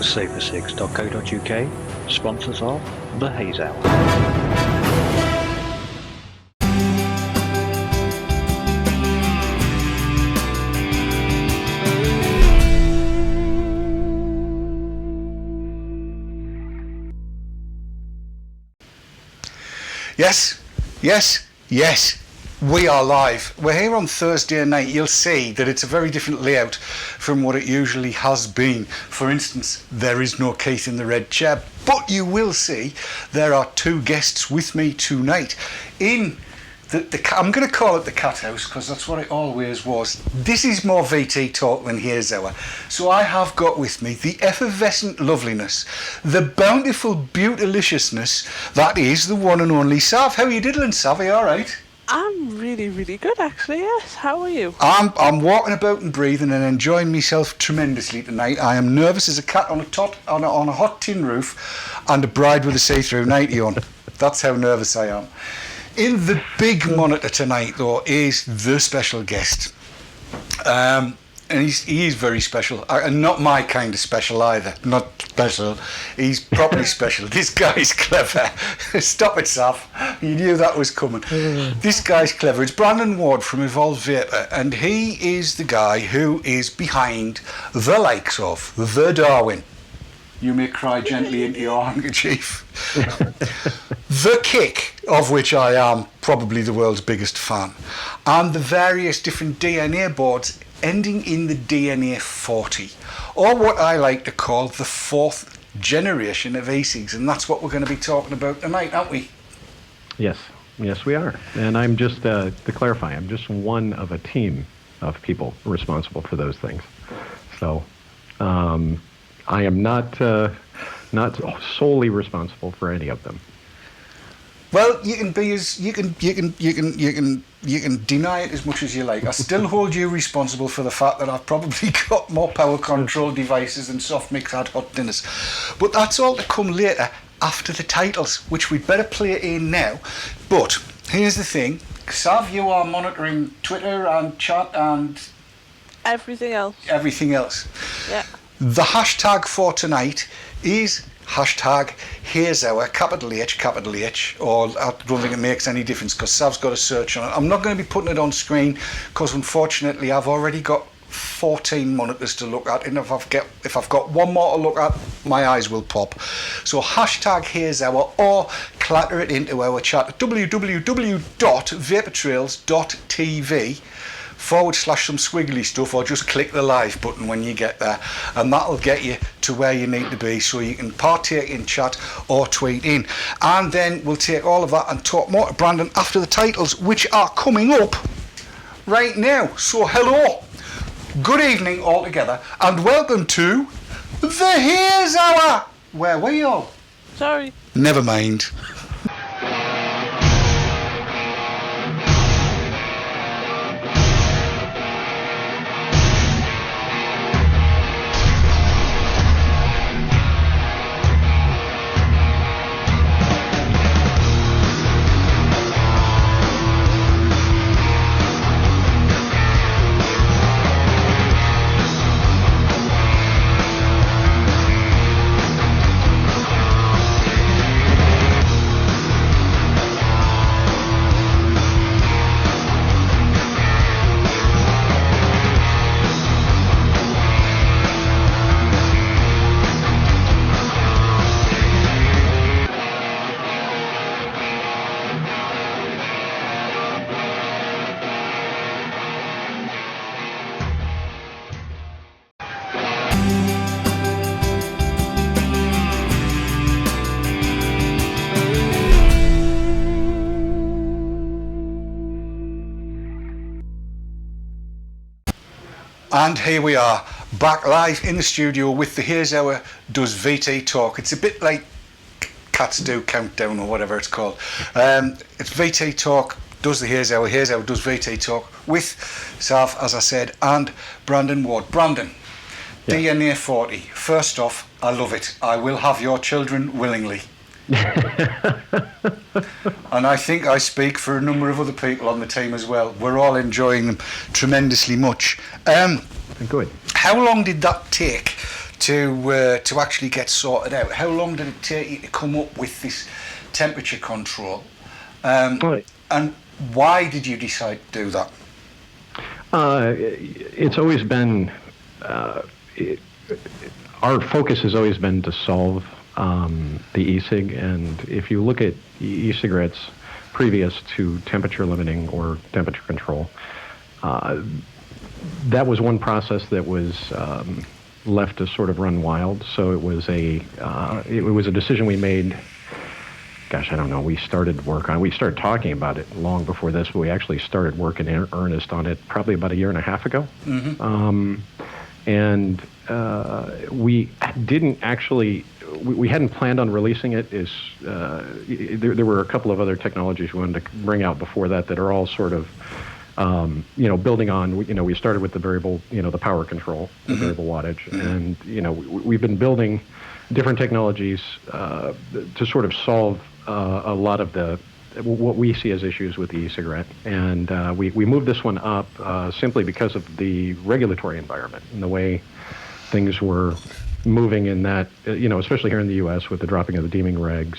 safercigs.co.uk, sponsors of the Haze Hour. Yes, we are live. We're here on Thursday night. You'll see that it's a very different layout from what it usually has been. For instance, there is no Keith in the red chair, but you will see there are two guests with me tonight in I'm going to call it the cat house because that's what it always was. This is more VT talk than Haze Hour. So I have got with me the effervescent loveliness, the bountiful beautiliciousness that is the one and only Sav. How are you diddling, Sav? Are you all right? I'm really, really good, actually, yes. How are you? I'm walking about and breathing and enjoying myself tremendously tonight. I am nervous as a cat on a hot tin roof and a bride with a see-through nightie on. That's how nervous I am. In the big monitor tonight, though, is the special guest. And he is very special. And not my kind of special either. Not special. He's properly special. This guy's clever. Stop it, Sav. You knew that was coming. This guy's clever. It's Brandon Ward from Evolv Vapor. And he is the guy who is behind the likes of the Darwin. You may cry gently into your handkerchief. The Kick, of which I am probably the world's biggest fan, and the various different DNA boards ending in the DNA 40, or what I like to call the fourth generation of e-cigs, and that's what we're going to be talking about tonight, aren't we? Yes, we are. And I'm just, to clarify, I'm just one of a team of people responsible for those things. So, I am not solely responsible for any of them. Well, you can deny it as much as you like. I still hold you responsible for the fact that I've probably got more power control devices than soft mix had hot dinners. But that's all to come later after the titles, which we'd better play in now. But here's the thing, Sav, you are monitoring Twitter and chat and everything else. Yeah. The hashtag for tonight is hashtag Haze Hour, capital H, or I don't think it makes any difference because Sav's got a search on it. I'm not going to be putting it on screen because unfortunately I've already got 14 monitors to look at, and if I've got one more to look at, my eyes will pop. So hashtag Haze Hour, or clatter it into our chat at www.vaportrails.tv / some squiggly stuff, or just click the live button when you get there, and that'll get you to where you need to be so you can partake in chat or tweet in. And then we'll take all of that and talk more to Brandon after the titles, which are coming up right now. So hello, good evening all together, and welcome to the Haze Hour. Where were you? Sorry. Never mind. And here we are, back live in the studio with the Haze Hour Does VT Talk. It's a bit like Cats Do Countdown or whatever it's called. It's VT Talk does the Haze Hour does VT Talk with Sav, as I said, and Brandon Ward. Brandon, yeah. DNA 40. First off, I love it. I will have your children willingly. And I think I speak for a number of other people on the team as well. We're all enjoying them tremendously much. Good. How long did that take to actually get sorted out? How long did it take you to come up with this temperature control? And why did you decide to do that? It's always been, our focus has always been to solve the e-cig, and if you look at e-cigarettes previous to temperature limiting or temperature control, that was one process that was left to sort of run wild. So it was a decision we made. Gosh, I don't know. We started talking about it long before this, but we actually started work in earnest on it probably about 1.5 years ago. Mm-hmm. And we didn't actually, we hadn't planned on releasing it. There were a couple of other technologies we wanted to bring out before that are all sort of, building on, we started with the variable, the power control, the variable wattage. And, we've been building different technologies to sort of solve a lot of what we see as issues with the e-cigarette. And we moved this one up simply because of the regulatory environment and the way things were moving in that, especially here in the U.S. with the dropping of the deeming regs,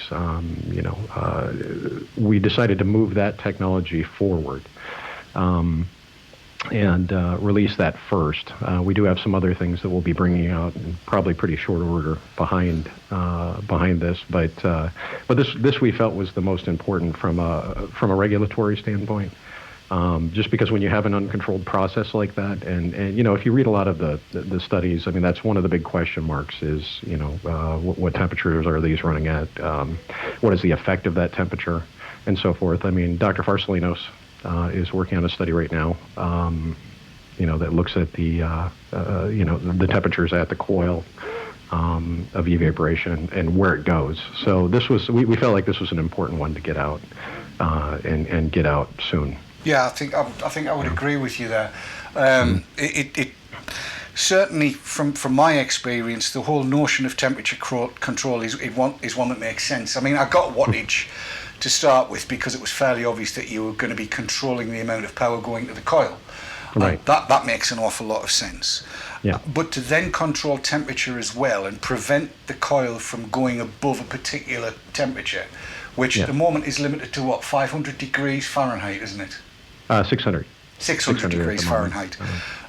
we decided to move that technology forward. And release that first. We do have some other things that we'll be bringing out in probably pretty short order behind this, but this we felt was the most important from a regulatory standpoint. Just because when you have an uncontrolled process like that, and if you read a lot of the studies, I mean, that's one of the big question marks is what temperatures are these running at? What is the effect of that temperature, and so forth. I mean, Dr. Farsalinos is working on a study right now, that looks at the temperatures at the coil of evaporation and where it goes. So we felt like this was an important one to get out and get out soon. Yeah, I think I would agree with you there. It certainly, from my experience, the whole notion of temperature control is one that makes sense. I mean, I got wattage to start with because it was fairly obvious that you were going to be controlling the amount of power going to the coil. Right. That makes an awful lot of sense. Yeah. But to then control temperature as well and prevent the coil from going above a particular temperature, which at the moment is limited to 500 degrees Fahrenheit, isn't it? 600. 600 degrees Fahrenheit.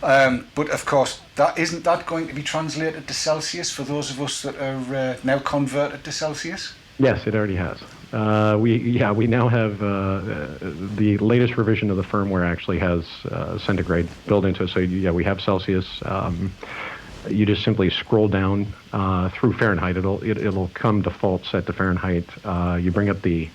But of course, isn't that going to be translated to Celsius for those of us that are now converted to Celsius? Yes, it already has. We now have the latest revision of the firmware actually has centigrade built into it. So we have Celsius. You just simply scroll down through Fahrenheit. It'll come default set to Fahrenheit. You bring up the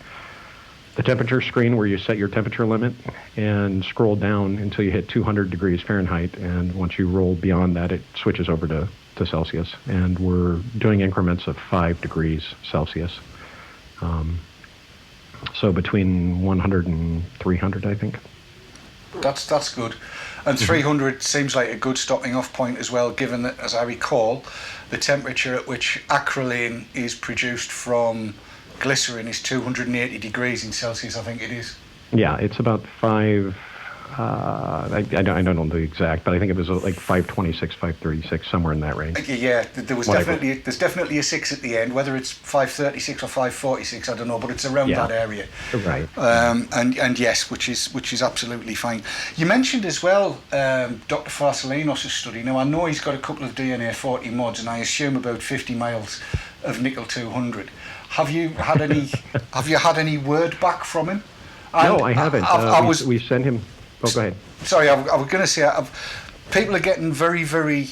temperature screen where you set your temperature limit and scroll down until you hit 200 degrees Fahrenheit. And once you roll beyond that, it switches over to Celsius. And we're doing increments of 5 degrees Celsius. So between 100 and 300, I think. That's good. And 300 seems like a good stopping off point as well, given that, as I recall, the temperature at which acrolein is produced from glycerin is 280 degrees in Celsius, I think it is. Yeah, it's about 5... I don't know the exact, but I think it was like 526, 536, somewhere in that range. Yeah, there's definitely a 6 at the end. Whether it's 536 or 546, I don't know, but it's around that area. Right. And yes, which is absolutely fine. You mentioned as well Dr. Farsalinos' study. Now I know he's got a couple of DNA 40 mods, and I assume about 50 miles of nickel 200. Have you had any word back from him? No, I haven't. We sent him. Oh, go ahead. Sorry, I was going to say, people are getting very, very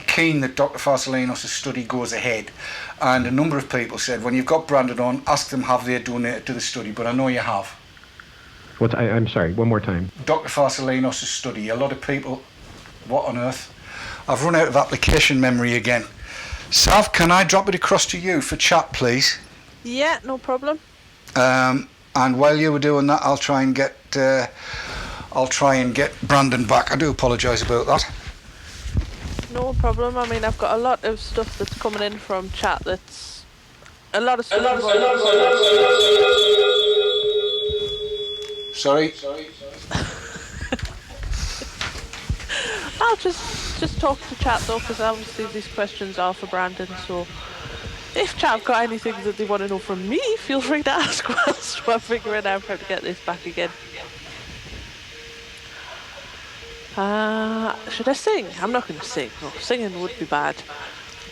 keen that Dr. Farsalinos' study goes ahead. And a number of people said, when you've got Brandon on, ask them have they donated to the study. But I know you have. I'm sorry, one more time. Dr. Farsalinos' study. A lot of people, what on earth? I've run out of application memory again. Sav, can I drop it across to you for chat, please? Yeah, no problem. And while you were doing that, I'll try and get Brandon back. I do apologise about that. No problem. I mean, I've got a lot of stuff that's coming in from chat. That's a lot of stuff. Sorry. I'll just talk to chat though, because obviously these questions are for Brandon. So if chat have got anything that they want to know from me, feel free to ask whilst we're figuring out how to get this back again. Should I sing? I'm not going to sing. No, singing would be bad.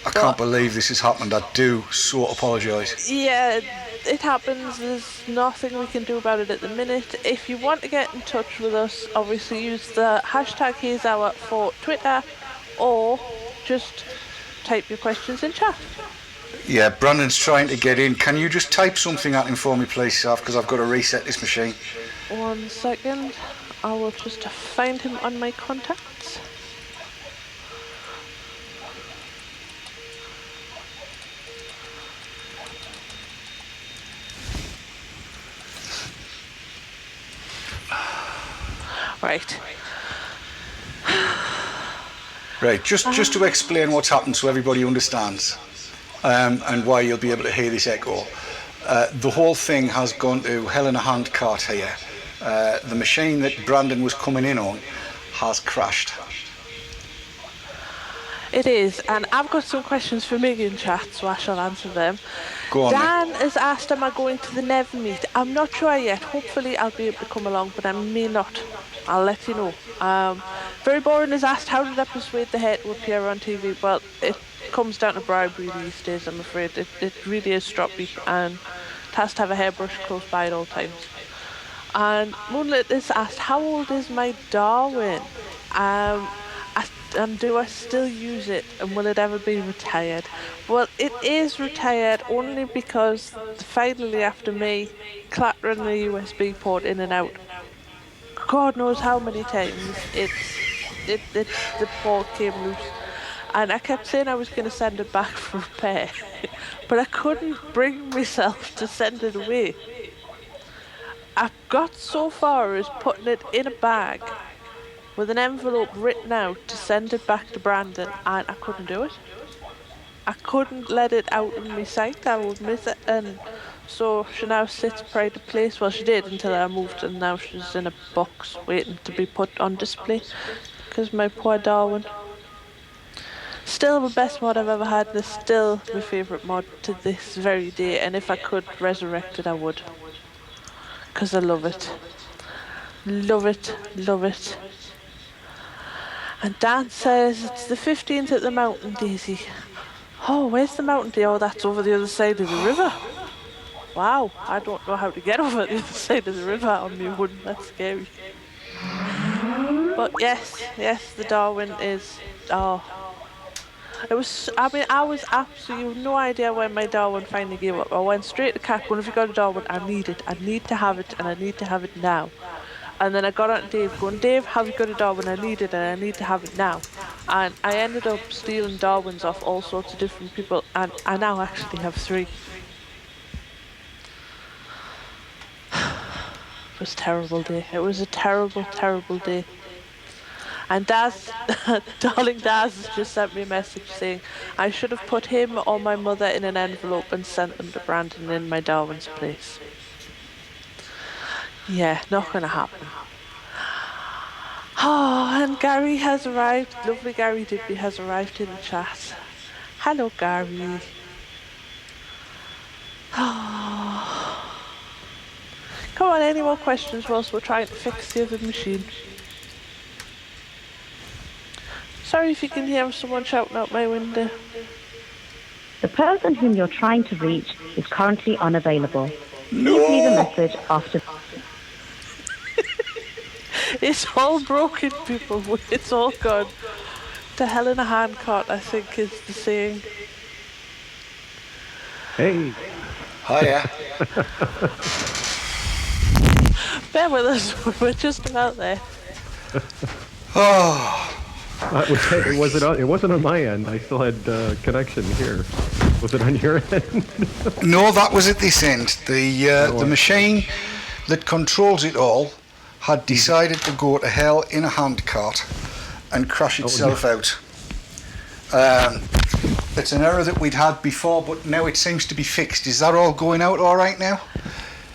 I can't believe this has happened. I do so apologise. Yeah, it happens. There's nothing we can do about it at the minute. If you want to get in touch with us, obviously use the hashtag Haze Hour for Twitter, or just type your questions in chat. Yeah, Brandon's trying to get in. Can you just type something at him for me, please, Saf? Because I've got to reset this machine. 1 second. I will just find him on my contacts. Right. Right, just to explain what's happened so everybody understands, and why you'll be able to hear this echo. The whole thing has gone to hell in a handcart here. The machine that Brandon was coming in on has crashed. It is, and I've got some questions for Mig in chat, so I shall answer them. Go on, Dan has asked, am I going to the Nev meet? I'm not sure yet. Hopefully I'll be able to come along, but I may not. I'll let you know. Very Boring has asked, how did I persuade the hair to appear on TV? Well, it comes down to bribery these days, I'm afraid. It really is stroppy, and it has to have a hairbrush close by at all times. And Moonlit has asked, how old is my Darwin? And do I still use it, and will it ever be retired? Well, it is retired only because finally, after me clattering the USB port in and out, God knows how many times the port came loose, and I kept saying I was going to send it back for repair, but I couldn't bring myself to send it away. I got so far as putting it in a bag with an envelope written out to send it back to Brandon, and I couldn't do it. I couldn't let it out of my sight, I would miss it, and so she now sits pride of place. Well, she did until I moved, and now she's in a box waiting to be put on display, because my poor Darwin. Still the best mod I've ever had, and it's still my favourite mod to this very day, and if I could resurrect it, I would. Because I love it. Love it, love it. And Dan says it's the 15th at the Mountain Daisy. Oh, where's the Mountain Daisy? Oh, that's over the other side of the river. Wow, I don't know how to get over the other side of the river on me wooden. That's scary. But yes, the Darwin is. Oh, it was. I mean, I was absolutely no idea when my Darwin finally gave up. I went straight to Cat. When if you got a Darwin, I need it. I need to have it, and I need to have it now. And then I got on to Dave going, Dave, have you got a Darwin? I need it, and I need to have it now. And I ended up stealing Darwins off all sorts of different people, and I now actually have 3. It was a terrible day. It was a terrible, terrible day. And Daz, darling Daz, has just sent me a message saying I should have put him or my mother in an envelope and sent them to Brandon in my Darwin's place. Yeah, not gonna happen. Oh, and Gary has arrived. Lovely Gary Digby has arrived in the chat. Hello, Gary. Oh. Come on, any more questions whilst we're trying to fix the other machine? Sorry if you can hear someone shouting out my window. The person whom you're trying to reach is currently unavailable. Please leave a message after. It's all broken, people. It's all gone. To hell in a handcart, I think is the saying. Hey. Hiya. Bear with us, we're just about there. Oh. It wasn't on my end. I still had connection here. Was it on your end? No, that was at this end. The machine that controls it all had decided to go to hell in a handcart and crash itself out. It's an error that we'd had before, but now it seems to be fixed. Is that all going out all right now?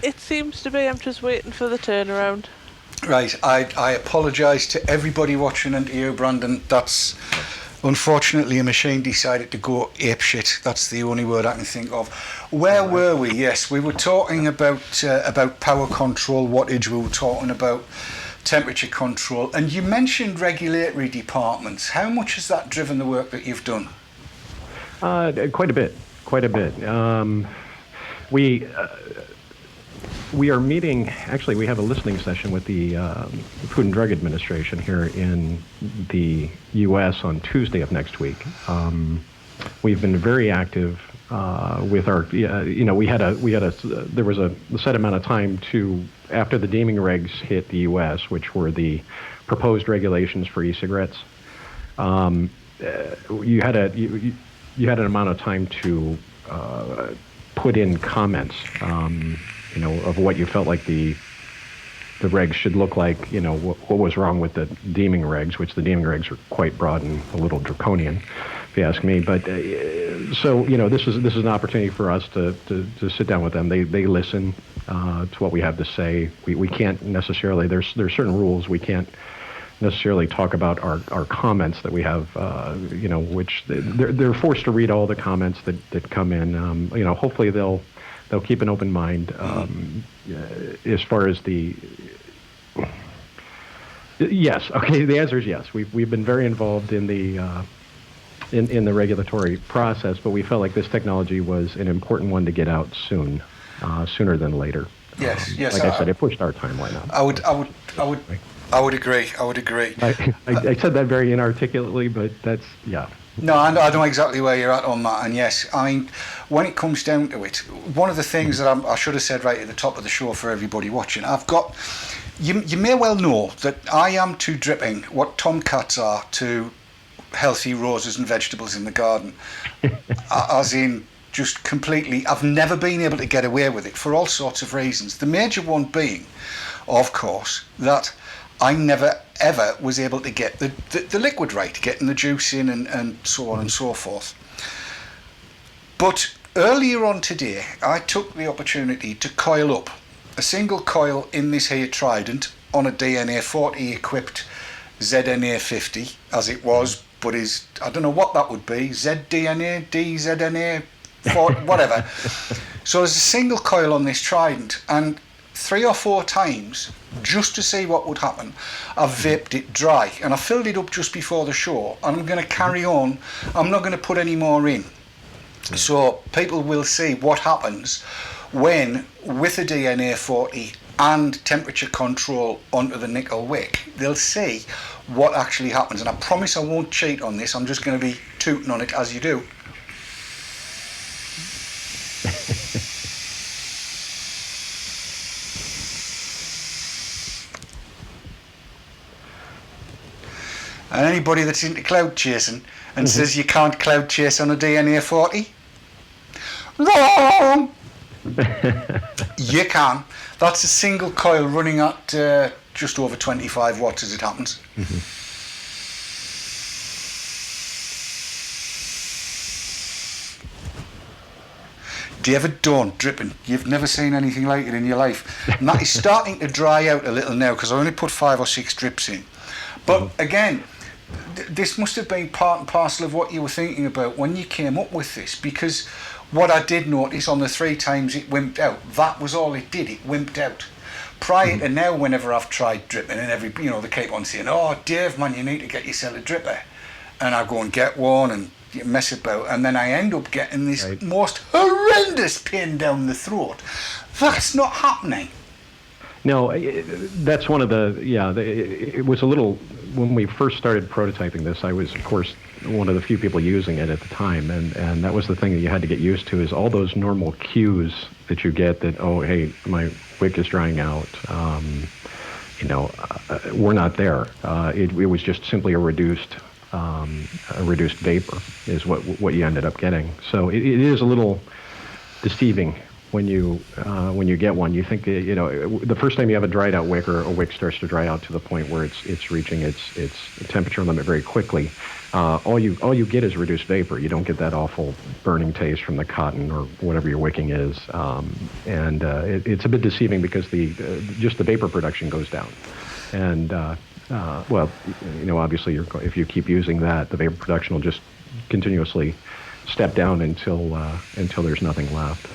It seems to be. I'm just waiting for the turnaround. Right, I apologise to everybody watching and to you, Brandon. That's unfortunately a machine decided to go apeshit. That's the only word I can think of. Where were we? Yes, we were talking about power control, wattage. We were talking about temperature control, and you mentioned regulatory departments. How much has that driven the work that you've done? Quite a bit. We are meeting, actually we have a listening session with the Food and Drug Administration here in the U.S. on Tuesday of next week. We've been very active with our, there was a set amount of time after the deeming regs hit the U.S., which were the proposed regulations for e-cigarettes. You had an amount of time to put in comments, of what you felt like the regs should look like, what was wrong with the deeming regs, which the deeming regs are quite broad and a little draconian, if you ask me. But so this is an opportunity for us to sit down with them. They listen to what we have to say. We can't necessarily, there's certain rules we can't necessarily talk about our comments that we have, which they're forced to read all the comments that come in. Hopefully they'll keep an open mind as far as the. Yes. Okay. The answer is yes. We've been very involved in the in the regulatory process, but we felt like this technology was an important one to get out sooner than later. Yes. Yes. Like I said, it pushed our timeline out. I would agree. I said that very inarticulately, but that's yeah. No, I know exactly where you're at on that, and yes, I mean, when it comes down to it, one of the things that I should have said right at the top of the show for everybody watching, you may well know that I am to dripping what tomcats are to healthy roses and vegetables in the garden, as in just completely, I've never been able to get away with it for all sorts of reasons. The major one being, of course, that I never ever was able to get the liquid right, getting the juice in and so on and so forth. But earlier on today, I took the opportunity to coil up a single coil in this here Trident on a DNA 40 equipped ZNA 50 as it was, but I don't know what that would be, ZDNA, DZNA, 40, whatever. So there's a single coil on this Trident, and 3 or 4 times, just to see what would happen, I've vaped it dry, and I filled it up just before the show, and I'm going to carry on. I'm not going to put any more in. So people will see what happens when, with a DNA 40 and temperature control onto the nickel wick, they'll see what actually happens. And I promise I won't cheat on this, I'm just going to be tooting on it as you do. And anybody that's into cloud chasing and says you can't cloud chase on a DNA 40, wrong! You can. That's a single coil running at just over 25 watts as it happens. David, don't dripping. You've never seen anything like it in your life. And that is starting to dry out a little now because I only put 5 or 6 drips in. But again, this must have been part and parcel of what you were thinking about when you came up with this, because what I did notice on the 3 times it wimped out, that was all it did, it wimped out. Prior to now, whenever I've tried dripping, and they keep on saying, oh Dave man, you need to get yourself a dripper, and I go and get one and mess about, and then I end up getting this most horrendous pain down the throat. That's not happening. No, that's one of it was a little, when we first started prototyping this, I was, of course, one of the few people using it at the time, and that was the thing that you had to get used to, is all those normal cues that you get that, oh, hey, my wick is drying out, we're not there. It was just simply a reduced vapor is what you ended up getting. So it is a little deceiving when you get one. You think the first time you have a dried out wick, or a wick starts to dry out to the point where it's reaching its temperature limit very quickly, all you get is reduced vapor. You don't get that awful burning taste from the cotton or whatever your wicking is, and it's a bit deceiving because just the vapor production goes down. And well, obviously, if you keep using that, the vapor production will just continuously step down until there's nothing left.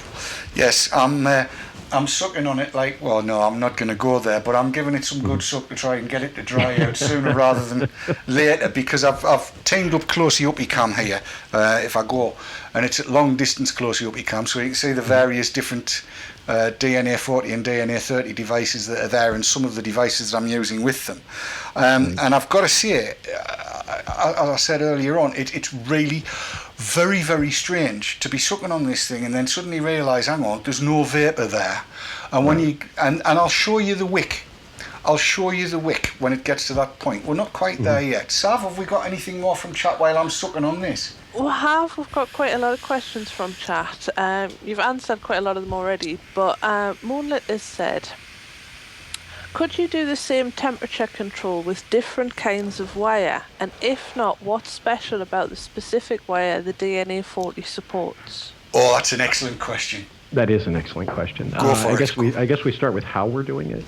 Yes, I'm sucking on it like, well, no, I'm not going to go there, but I'm giving it some good suck to try and get it to dry out sooner rather than later, because I've teamed up closely uppy cam here, if I go, and it's at long distance closely uppy cam, so you can see the various different DNA 40 and DNA 30 devices that are there, and some of the devices that I'm using with them. And I've got to say, as I said earlier on, it's really very, very strange to be sucking on this thing and then suddenly realise, hang on, there's no vapour there. And when you and I'll show you the wick. I'll show you the wick when it gets to that point. We're not quite there yet. Sav, have we got anything more from chat while I'm sucking on this? We've got quite a lot of questions from chat. You've answered quite a lot of them already, but Moonlit has said, could you do the same temperature control with different kinds of wire? And if not, what's special about the specific wire the DNA 40 supports? Oh, that's an excellent question. That is an excellent question. Go for it. I guess we start with how we're doing it.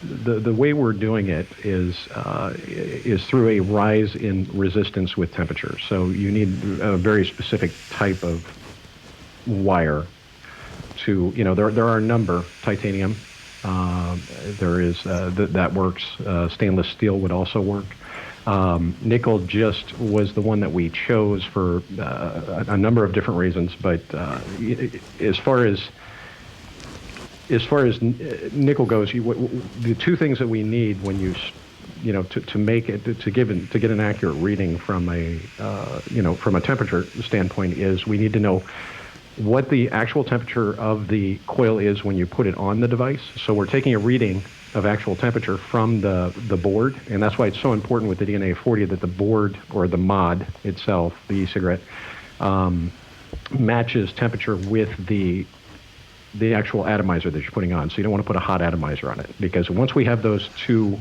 The way we're doing it is through a rise in resistance with temperature. So you need a very specific type of wire to, there are a number, titanium. There is that works. Stainless steel would also work. Nickel just was the one that we chose for a number of different reasons. But as far as nickel goes, the two things that we need when to make it to get an accurate reading from a temperature standpoint is we need to know what the actual temperature of the coil is when you put it on the device. So we're taking a reading of actual temperature from the board, and that's why it's so important with the DNA 40 that the board or the mod itself, the e-cigarette, matches temperature with the actual atomizer that you're putting on. So you don't want to put a hot atomizer on it, because once we have those two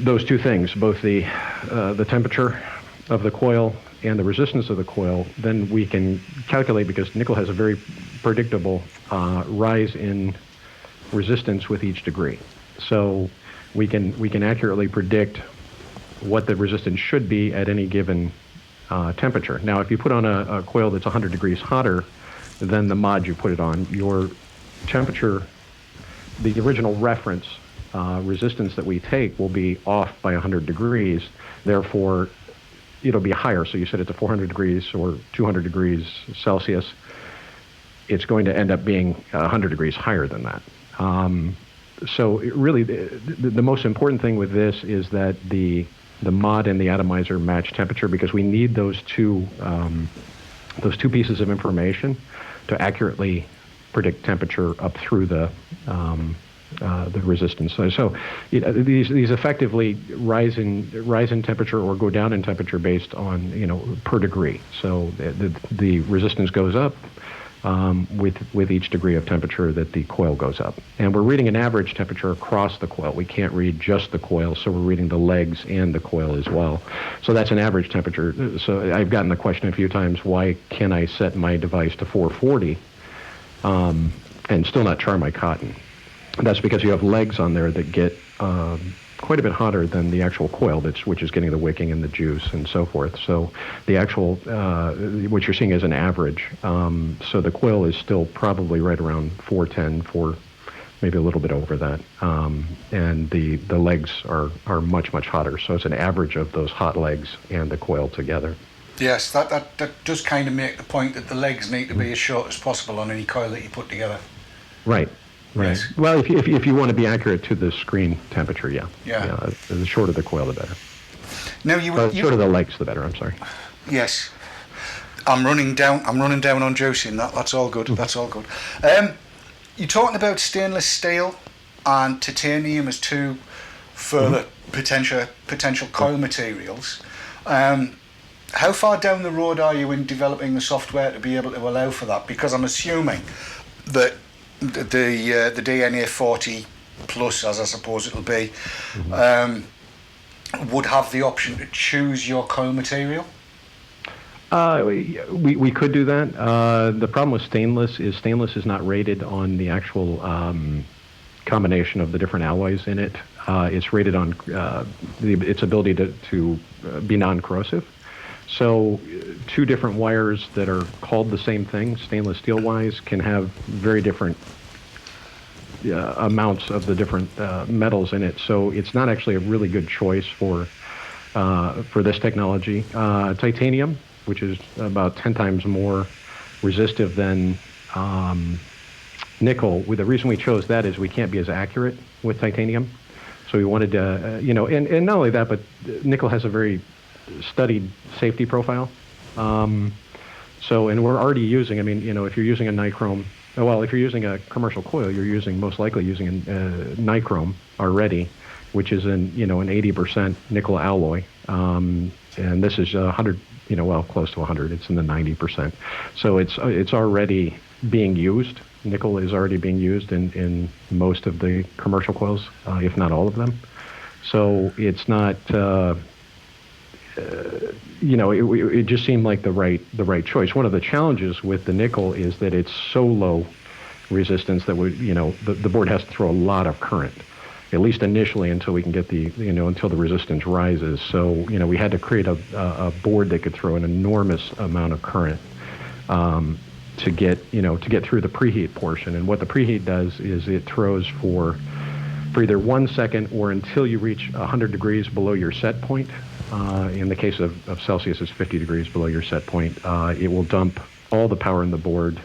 two things, both the temperature of the coil and the resistance of the coil, then we can calculate, because nickel has a very predictable rise in resistance with each degree. So we can accurately predict what the resistance should be at any given temperature. Now, if you put on a coil that's 100 degrees hotter than the mod you put it on, your temperature, the original reference resistance that we take will be off by 100 degrees. Therefore, it'll be higher. So you said it's a 400 degrees or 200 degrees Celsius. It's going to end up being 100 degrees higher than that. So really, the most important thing with this is that the mod and the atomizer match temperature, because we need those two pieces of information to accurately predict temperature up through the resistance. So these effectively rise in temperature or go down in temperature based on per degree. So the resistance goes up with each degree of temperature that the coil goes up. And we're reading an average temperature across the coil. We can't read just the coil, so we're reading the legs and the coil as well. So that's an average temperature. So I've gotten the question a few times, why can I set my device to 440 and still not char my cotton? That's because you have legs on there that get quite a bit hotter than the actual coil, which is getting the wicking and the juice and so forth. So the actual, what you're seeing is an average. So the coil is still probably right around 410, maybe a little bit over that. And the legs are much, much hotter. So it's an average of those hot legs and the coil together. Yes, that does kind of make the point that the legs need to be as short as possible on any coil that you put together. Right. Right. Yes. Well, if you want to be accurate to the screen temperature, yeah. The shorter the coil, the better. Now shorter the legs, the better. I'm sorry. Yes, I'm running down on juicing. That's all good. That's all good. You're talking about stainless steel and titanium as two further potential coil materials. How far down the road are you in developing the software to be able to allow for that? Because I'm assuming that the DNA 40 plus, as I suppose it'll be, would have the option to choose your coil material. We could do that. The problem with stainless is not rated on the actual combination of the different alloys in it. It's rated on its ability to be non-corrosive. So two different wires that are called the same thing, stainless steel wise, can have very different amounts of the different metals in it. So it's not actually a really good choice for this technology. Titanium, which is about 10 times more resistive than nickel. The reason we chose that is we can't be as accurate with titanium. So we wanted to, and not only that, but nickel has a very studied safety profile. And we're already using, if you're using a nichrome, if you're using a commercial coil, you're most likely using a nichrome already, which is an 80% nickel alloy. And this is 100, close to 100. It's in the 90%. So it's already being used. Nickel is already being used in most of the commercial coils, if not all of them. So it's not, it just seemed like the right choice. One of the challenges with the nickel is that it's so low resistance that the board has to throw a lot of current, at least initially, until we can get until the resistance rises. So we had to create a board that could throw an enormous amount of current to get through the preheat portion. And what the preheat does is it throws for either 1 second or until you reach 100 degrees below your set point. In the case of Celsius, it's 50 degrees below your set point. It will dump all the power in the board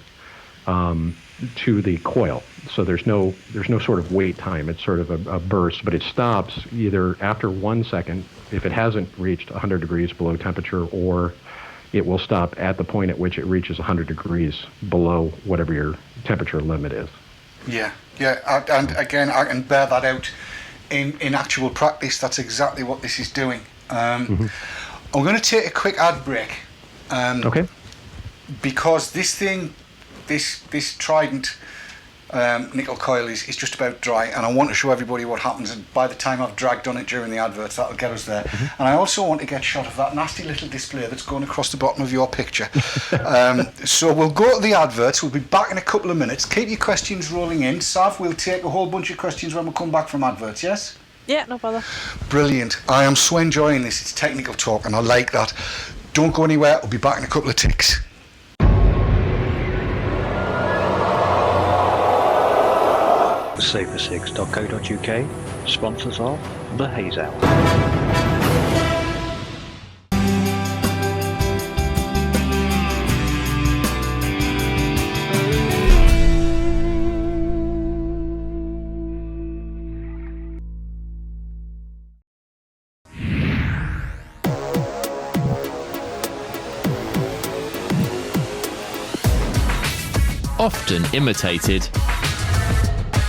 to the coil. So there's no sort of wait time. It's sort of a burst, but it stops either after 1 second if it hasn't reached 100 degrees below temperature, or it will stop at the point at which it reaches 100 degrees below whatever your temperature limit is. Yeah. And again, I can bear that out in actual practice. That's exactly what this is doing. I'm going to take a quick ad break. Okay. Because this Trident nickel coil is just about dry, and I want to show everybody what happens, and by the time I've dragged on it during the adverts, that'll get us there. And I also want to get shot of that nasty little display that's going across the bottom of your picture. So we'll go to the adverts. We'll be back in a couple of minutes. Keep your questions rolling in. Sav, we'll take a whole bunch of questions when we come back from adverts, yes? Yeah, no bother. Brilliant. I am so enjoying this. It's technical talk, and I like that. Don't go anywhere. We'll be back in a couple of ticks. FOrmaldehyde.co.uk sponsors of the Haze Hour. Often imitated,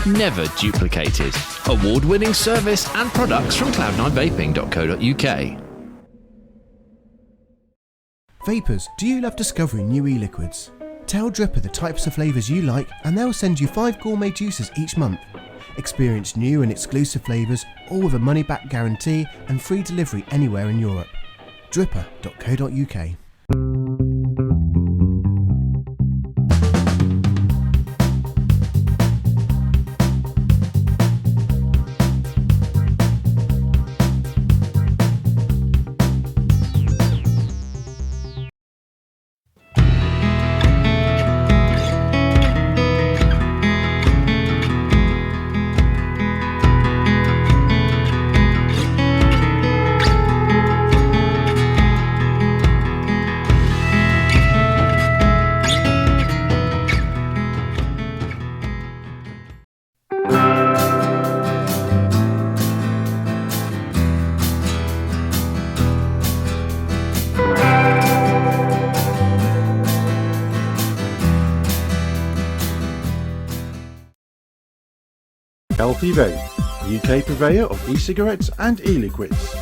never duplicated. Award-winning service and products from cloud9vaping.co.uk. Vapers, do you love discovering new e-liquids? Tell Dripper the types of flavours you like and they'll send you 5 gourmet juices each month. Experience new and exclusive flavours, all with a money-back guarantee and free delivery anywhere in Europe. Dripper.co.uk. Healthy Vape, UK purveyor of e-cigarettes and e-liquids.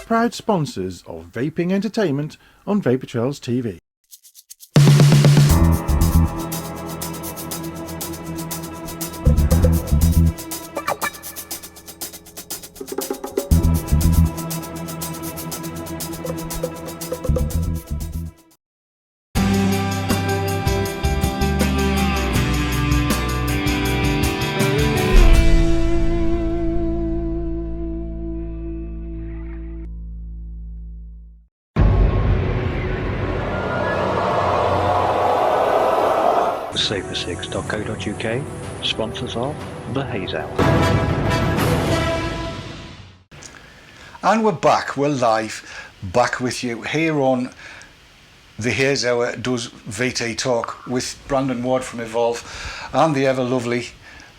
Proud sponsors of vaping entertainment on Vapor Trails TV. safercigs.co.uk, sponsors of the Haze Hour. And we're back, we're live, back with you here on the Haze Hour does VT Talk with Brandon Ward from Evolv and the ever lovely,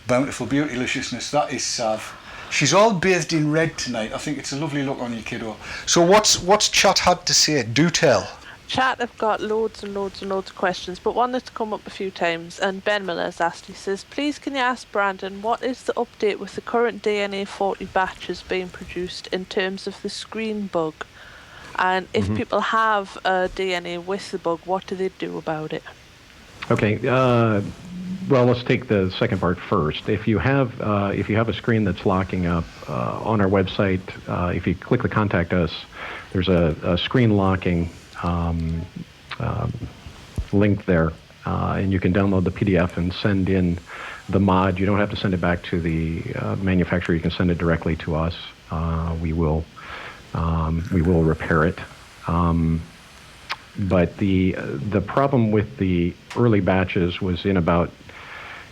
bountiful beautyliciousness that is Sav. She's all bathed in red tonight. I think it's a lovely look on you, kiddo. So what's chat had to say? Do tell. Chat have got loads and loads and loads of questions, but one that's come up a few times, and Ben Miller has asked, he says, please can you ask Brandon what is the update with the current DNA 40 batches being produced in terms of the screen bug? And if people have DNA with the bug, what do they do about it? Okay. Well, let's take the second part first. If you have a screen that's locking up on our website, if you click the Contact Us, there's a screen locking link there, and you can download the PDF and send in the mod. You don't have to send it back to the manufacturer. You can send it directly to us. We will repair it. But the problem with the early batches was in about,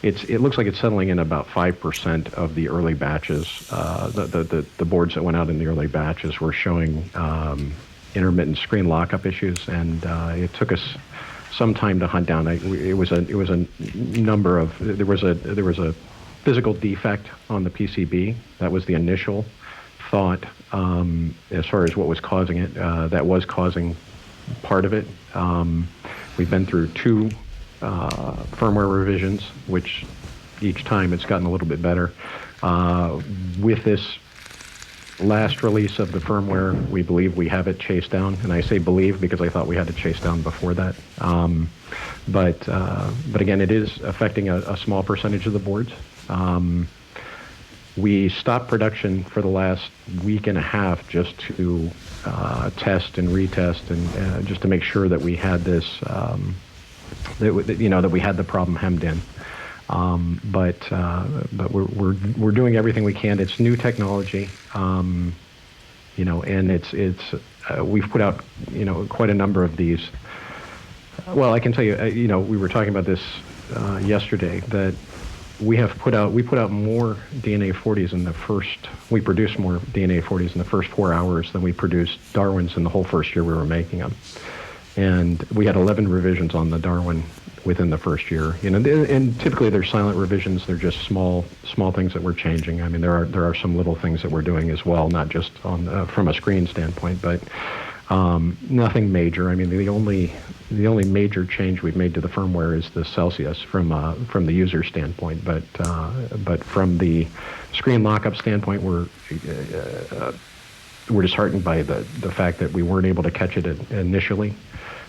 it looks like it's settling in about 5% of the early batches. The boards that went out in the early batches were showing intermittent screen lockup issues, and it took us some time to hunt down. There was a physical defect on the PCB. That was the initial thought as far as what was causing it. That was causing part of it. We've been through 2 firmware revisions, which each time it's gotten a little bit better. With this last release of the firmware, we believe we have it chased down, and I say believe because I thought we had it chased down before that. But again, it is affecting a small percentage of the boards. We stopped production for the last week and a half just to test and retest, and just to make sure that we had this, that we had the problem hemmed in. But we're doing everything we can. It's new technology, and it's we've put out quite a number of these. Well, I can tell you, we were talking about this yesterday, that we put out more DNA 40s in the first. We produced more DNA 40s in the first 4 hours than we produced Darwins in the whole first year we were making them. And we had 11 revisions on the Darwin within the first year. And typically they're silent revisions. They're just small things that we're changing. I mean, there are some little things that we're doing as well, not just on from a screen standpoint, but nothing major. I mean, the only major change we've made to the firmware is the Celsius from the user standpoint. But from the screen lockup standpoint, we're disheartened by the fact that we weren't able to catch it initially.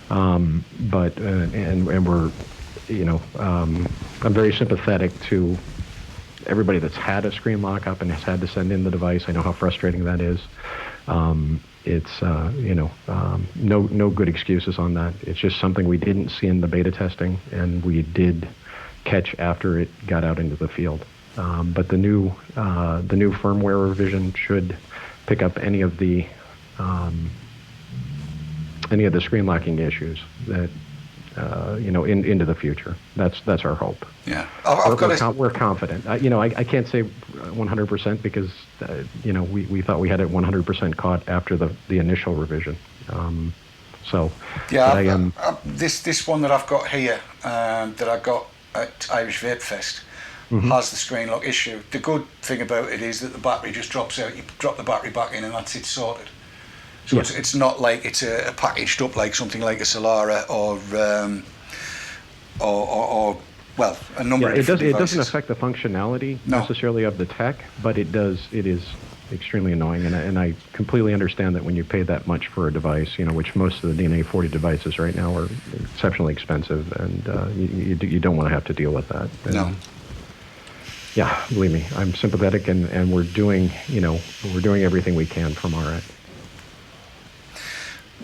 But we're, I'm very sympathetic to everybody that's had a screen lockup and has had to send in the device. I know how frustrating that is. It's no good excuses on that. It's just something we didn't see in the beta testing, and we did catch after it got out into the field. But the new firmware revision should pick up any of the screen locking issues that into the future. That's our hope. Yeah, we're confident. I can't say 100% because we thought we had it 100% caught after the initial revision. This one that I've got here that I got at Irish Vape Fest has the screen lock issue. The good thing about it is that the battery just drops out. You drop the battery back in, and that's it sorted. So yeah. It's not like it's a packaged up like something like a Solara or a number of different devices. It doesn't affect the functionality necessarily of the tech, but it is extremely annoying, and I completely understand that when you pay that much for a device, which most of the DNA 40 devices right now are exceptionally expensive, and you don't want to have to deal with that. And, no. Yeah, believe me, I'm sympathetic, and we're doing everything we can from our end.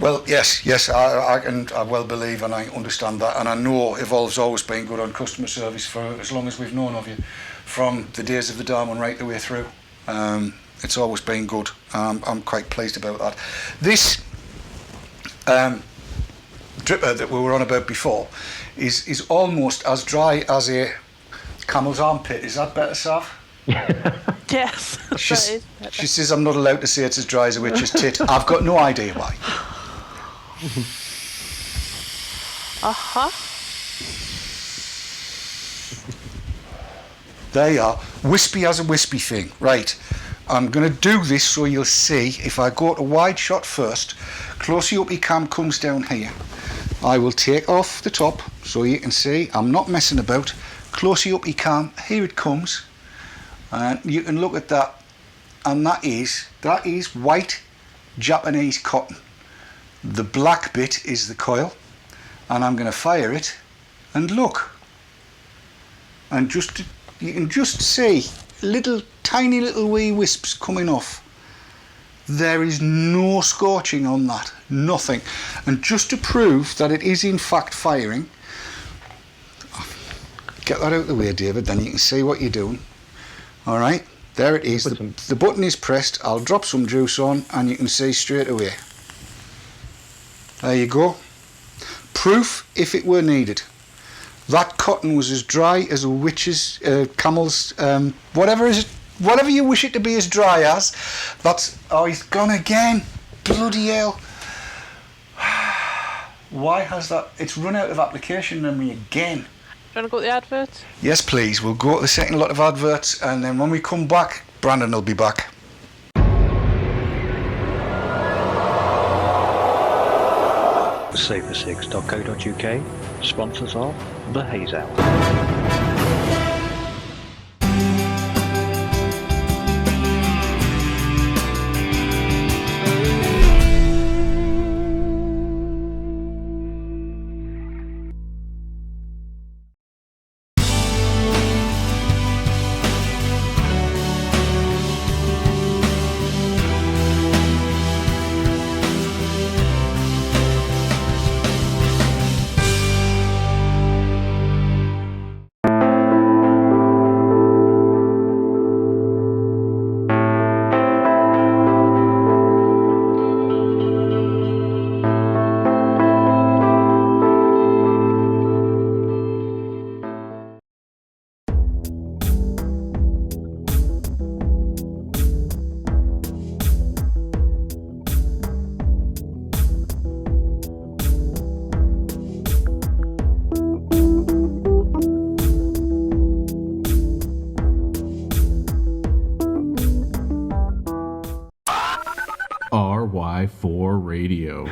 Well, yes, I well believe and I understand that, and I know Evolv's always been good on customer service for as long as we've known of you, from the days of the Darwin right the way through. It's always been good. I'm quite pleased about that. This dripper that we were on about before is almost as dry as a camel's armpit. Is that better, Sav? Yes, that is better. She says I'm not allowed to say it's as dry as a witch's tit. I've got no idea why. Uh-huh. There you are. Wispy as a wispy thing. Right. I'm going to do this so you'll see. If I go to wide shot first, closely up your cam comes down here. I will take off the top so you can see I'm not messing about. Closely up your cam. Here it comes. And you can look at that. And that is white Japanese cotton. The black bit is the coil. And I'm going to fire it. And look. And you can just see tiny little wee wisps coming off. There is no scorching on that, nothing. And just to prove that it is in fact firing, get that out of the way, David, then you can see what you're doing. All right, there it is. The button is pressed. I'll drop some juice on and you can see straight away. There you go. Proof if it were needed. That cotton was as dry as a witch's, camel's, whatever you wish it to be as dry as. Oh, he's gone again. Bloody hell. Why has that? It's run out of application memory again. Do you want to go to the adverts? Yes, please. We'll go to the second lot of adverts, and then when we come back, Brandon will be back. SaferSigs.co.uk sponsors of the Haze Hour. RY4 Radio.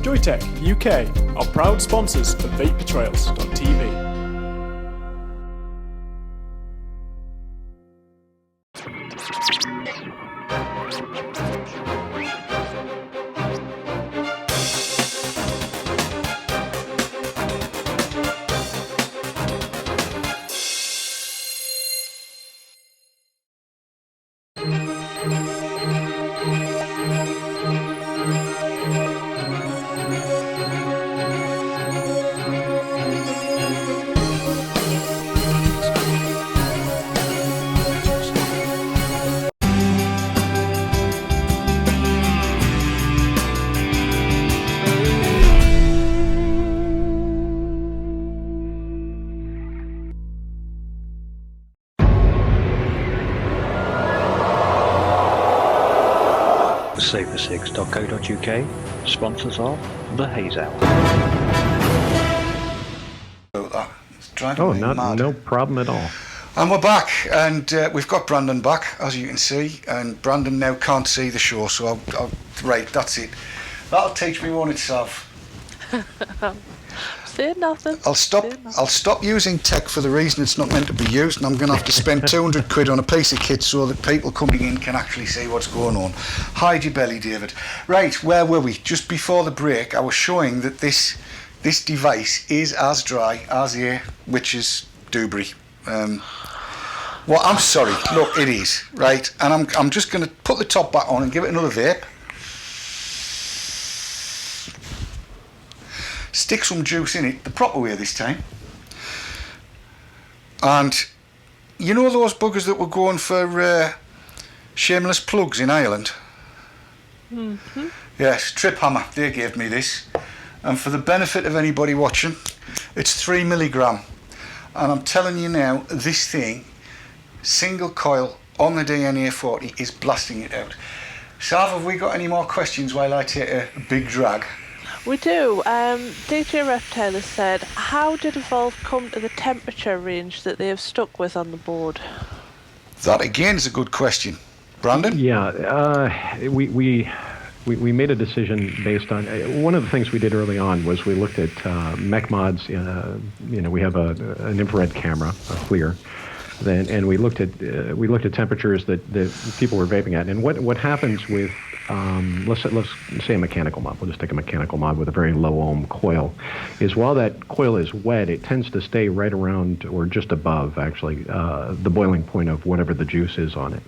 Joytech UK are proud sponsors of vapetrails.tv. SaferSigs.co.uk sponsors of the Haze Hour. It's driving me mad. No problem at all. And we're back, and we've got Brandon back, as you can see, and Brandon now can't see the show, so right, that's it. That'll teach me one itself. Say nothing. I'll stop using tech for the reason it's not meant to be used, and I'm going to have to spend 200 quid on a piece of kit so that people coming in can actually see what's going on. Hide your belly, David. Right, where were we? Just before the break, I was showing that this device is as dry as air, which is Dewberry. Well, I'm sorry. Look, it is, right? And I'm just going to put the top back on and give it another vape. Stick some juice in it, the proper way this time. And you know those buggers that were going for shameless plugs in Ireland? Mm-hmm. Yes, Trip Hammer, they gave me this. And for the benefit of anybody watching, it's 3 milligram. And I'm telling you now, this thing, single coil on the DNA 40, is blasting it out. Sav, have we got any more questions while I take a big drag? We do. DJ Reptile has said, how did Evolv come to the temperature range that they have stuck with on the board? That again is a good question. Brandon? Yeah, we made a decision based on one of the things we did early on was we looked at mech mods. We have an infrared camera, a FLIR, and we looked at temperatures that people were vaping at, and what happens with let's say a mechanical mod. We'll just take a mechanical mod with a very low ohm coil. Is while that coil is wet, it tends to stay right around or just above actually the boiling point of whatever the juice is on it.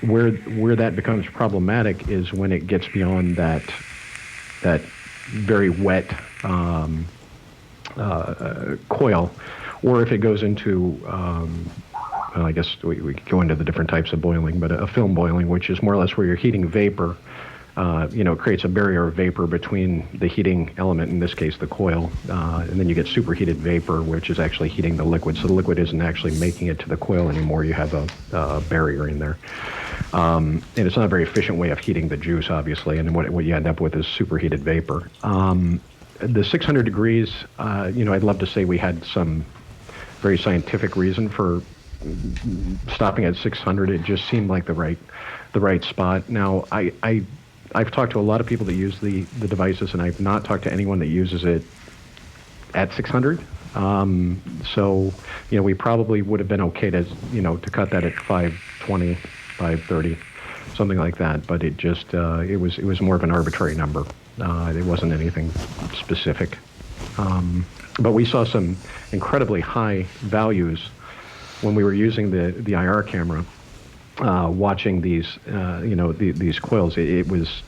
Where that becomes problematic is when it gets beyond that very wet coil, or if it goes into I guess we could go into the different types of boiling, but a film boiling, which is more or less where you're heating vapor, it creates a barrier of vapor between the heating element, in this case the coil, and then you get superheated vapor, which is actually heating the liquid. So the liquid isn't actually making it to the coil anymore. You have a barrier in there. And it's not a very efficient way of heating the juice, obviously, and what you end up with is superheated vapor. The 600 degrees, I'd love to say we had some very scientific reason for stopping at 600. It just seemed like the right spot. Now, I've talked to a lot of people that use the devices, and I've not talked to anyone that uses it at 600. So, we probably would have been okay to cut that at 520, 530, something like that. But it just it was more of an arbitrary number. It wasn't anything specific. But we saw some incredibly high values when we were using the IR camera, watching these coils. It was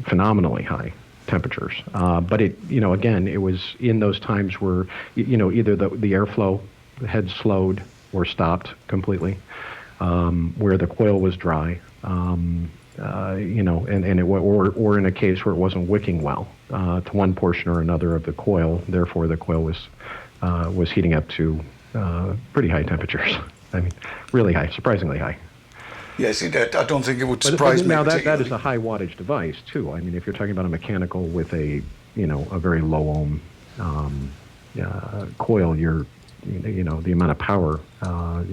phenomenally high temperatures. But again, it was in those times where either the airflow had slowed or stopped completely, where the coil was dry, and or in a case where it wasn't wicking well to one portion or another of the coil. Therefore, the coil was heating up to pretty high temperatures. I mean, really high, surprisingly high. Yes, I don't think it would surprise me. Now that is a high wattage device too. I mean, if you're talking about a mechanical with a very low ohm coil, the amount of power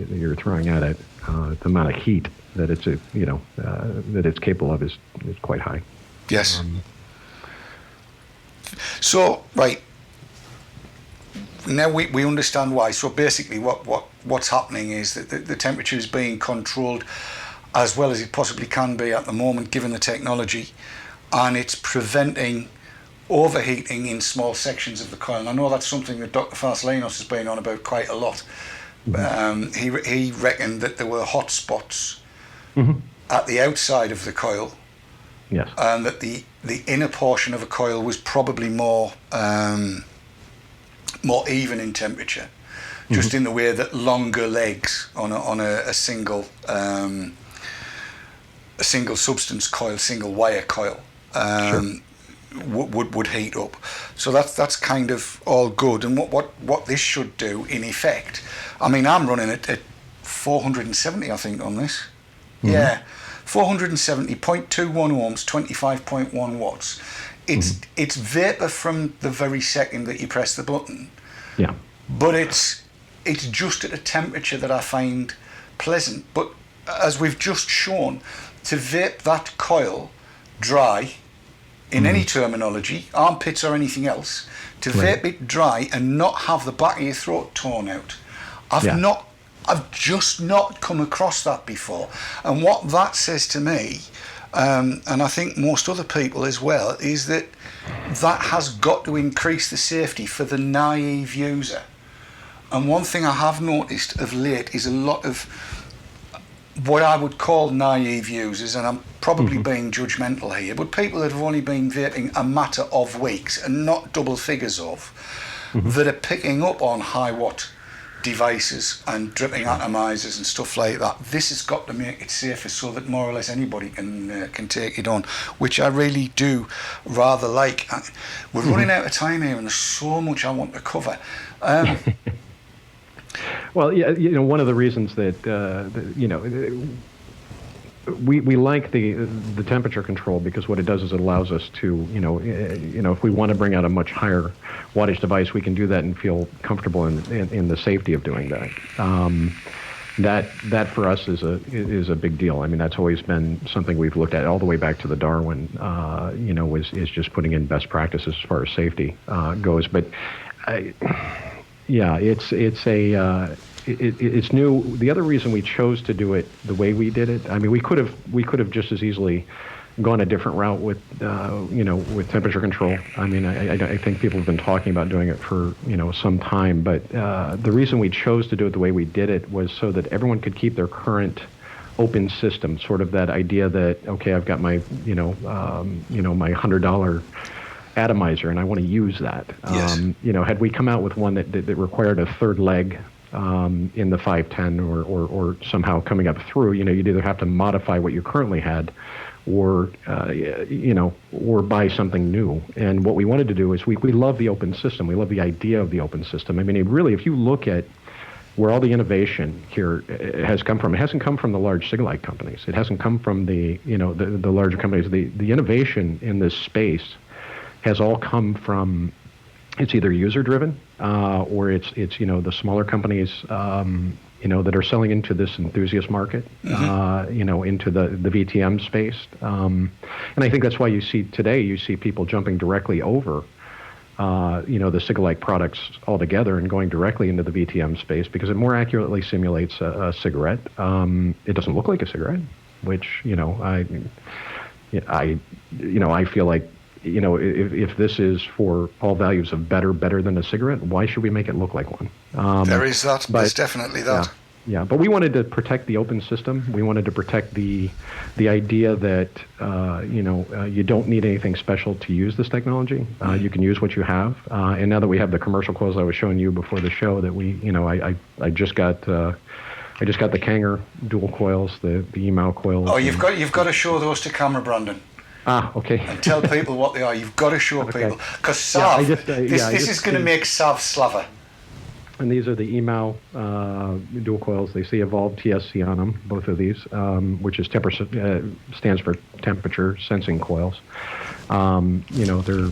you're throwing at it, the amount of heat that it's capable of is quite high. Yes. So right. Now we understand why. So basically what's happening is that the temperature is being controlled as well as it possibly can be at the moment given the technology, and it's preventing overheating in small sections of the coil. And I know that's something that Dr. Farsalinos has been on about quite a lot. Mm-hmm. He reckoned that there were hot spots at the outside of the coil. Yes. And that the inner portion of a coil was probably more even in temperature, just in the way that longer legs on a single substance coil, single wire coil, would heat up. So that's kind of all good. And what this should do in effect, I mean, I'm running it at 470, I think, on this. Yeah, 470, 0.21 ohms, 25.1 watts. It's vapor from the very second that you press the button. Yeah. But it's just at a temperature that I find pleasant. But as we've just shown, to vape that coil dry in any terminology, armpits or anything else, to vape it dry and not have the back of your throat torn out. I've just not come across that before. And what that says to me, and I think most other people as well, is that has got to increase the safety for the naive user. And one thing I have noticed of late is a lot of what I would call naive users, and I'm probably being judgmental here, but people that have only been vaping a matter of weeks and not double figures of, that are picking up on high watt devices and dripping atomizers and stuff like that. This has got to make it safer so that more or less anybody can take it on, which I really do rather like. We're running out of time here and there's so much I want to cover. Well, yeah, one of the reasons that we like the temperature control, because what it does is it allows us to, if we want to bring out a much higher wattage device, we can do that and feel comfortable in the safety of doing that. That for us is a big deal. I mean, that's always been something we've looked at all the way back to the Darwin. Is just putting in best practices as far as safety goes. But it's new. The other reason we chose to do it the way we did it, I mean, we could have just as easily gone a different route with temperature control. I mean, I think people have been talking about doing it for some time, but the reason we chose to do it the way we did it was so that everyone could keep their current open system. Sort of that idea that, okay, I've got my my $100 atomizer and I want to use that. Yes. Had we come out with one that required a third leg in the 510 or somehow coming up through, you'd either have to modify what you currently had or buy something new. And what we wanted to do is we love the open system. We love the idea of the open system. I mean, if you look at where all the innovation here has come from, it hasn't come from the large cig-like companies. It hasn't come from the larger companies. The innovation in this space has all come from, it's either user-driven or it's the smaller companies that are selling into this enthusiast market, into the VTM space. And I think that's why you see people jumping directly over the cig-like products altogether and going directly into the VTM space because it more accurately simulates a cigarette. It doesn't look like a cigarette, which I feel like if this is for all values of better than a cigarette, why should we make it look like one? There is that. There's definitely that. Yeah, but we wanted to protect the open system. We wanted to protect the idea that you don't need anything special to use this technology. You can use what you have. And now that we have the commercial coils I was showing you before the show, that I just got the Kanger dual coils, the E-Mao coils. Oh, you've got to show those to camera, Brandon. Okay. And tell people what they are. You've got to show people. Because Sav, this is going to make Sav slaver. And these are the E-Mao dual coils. They say Evolv TSC on them, both of these, which is stands for temperature sensing coils. They're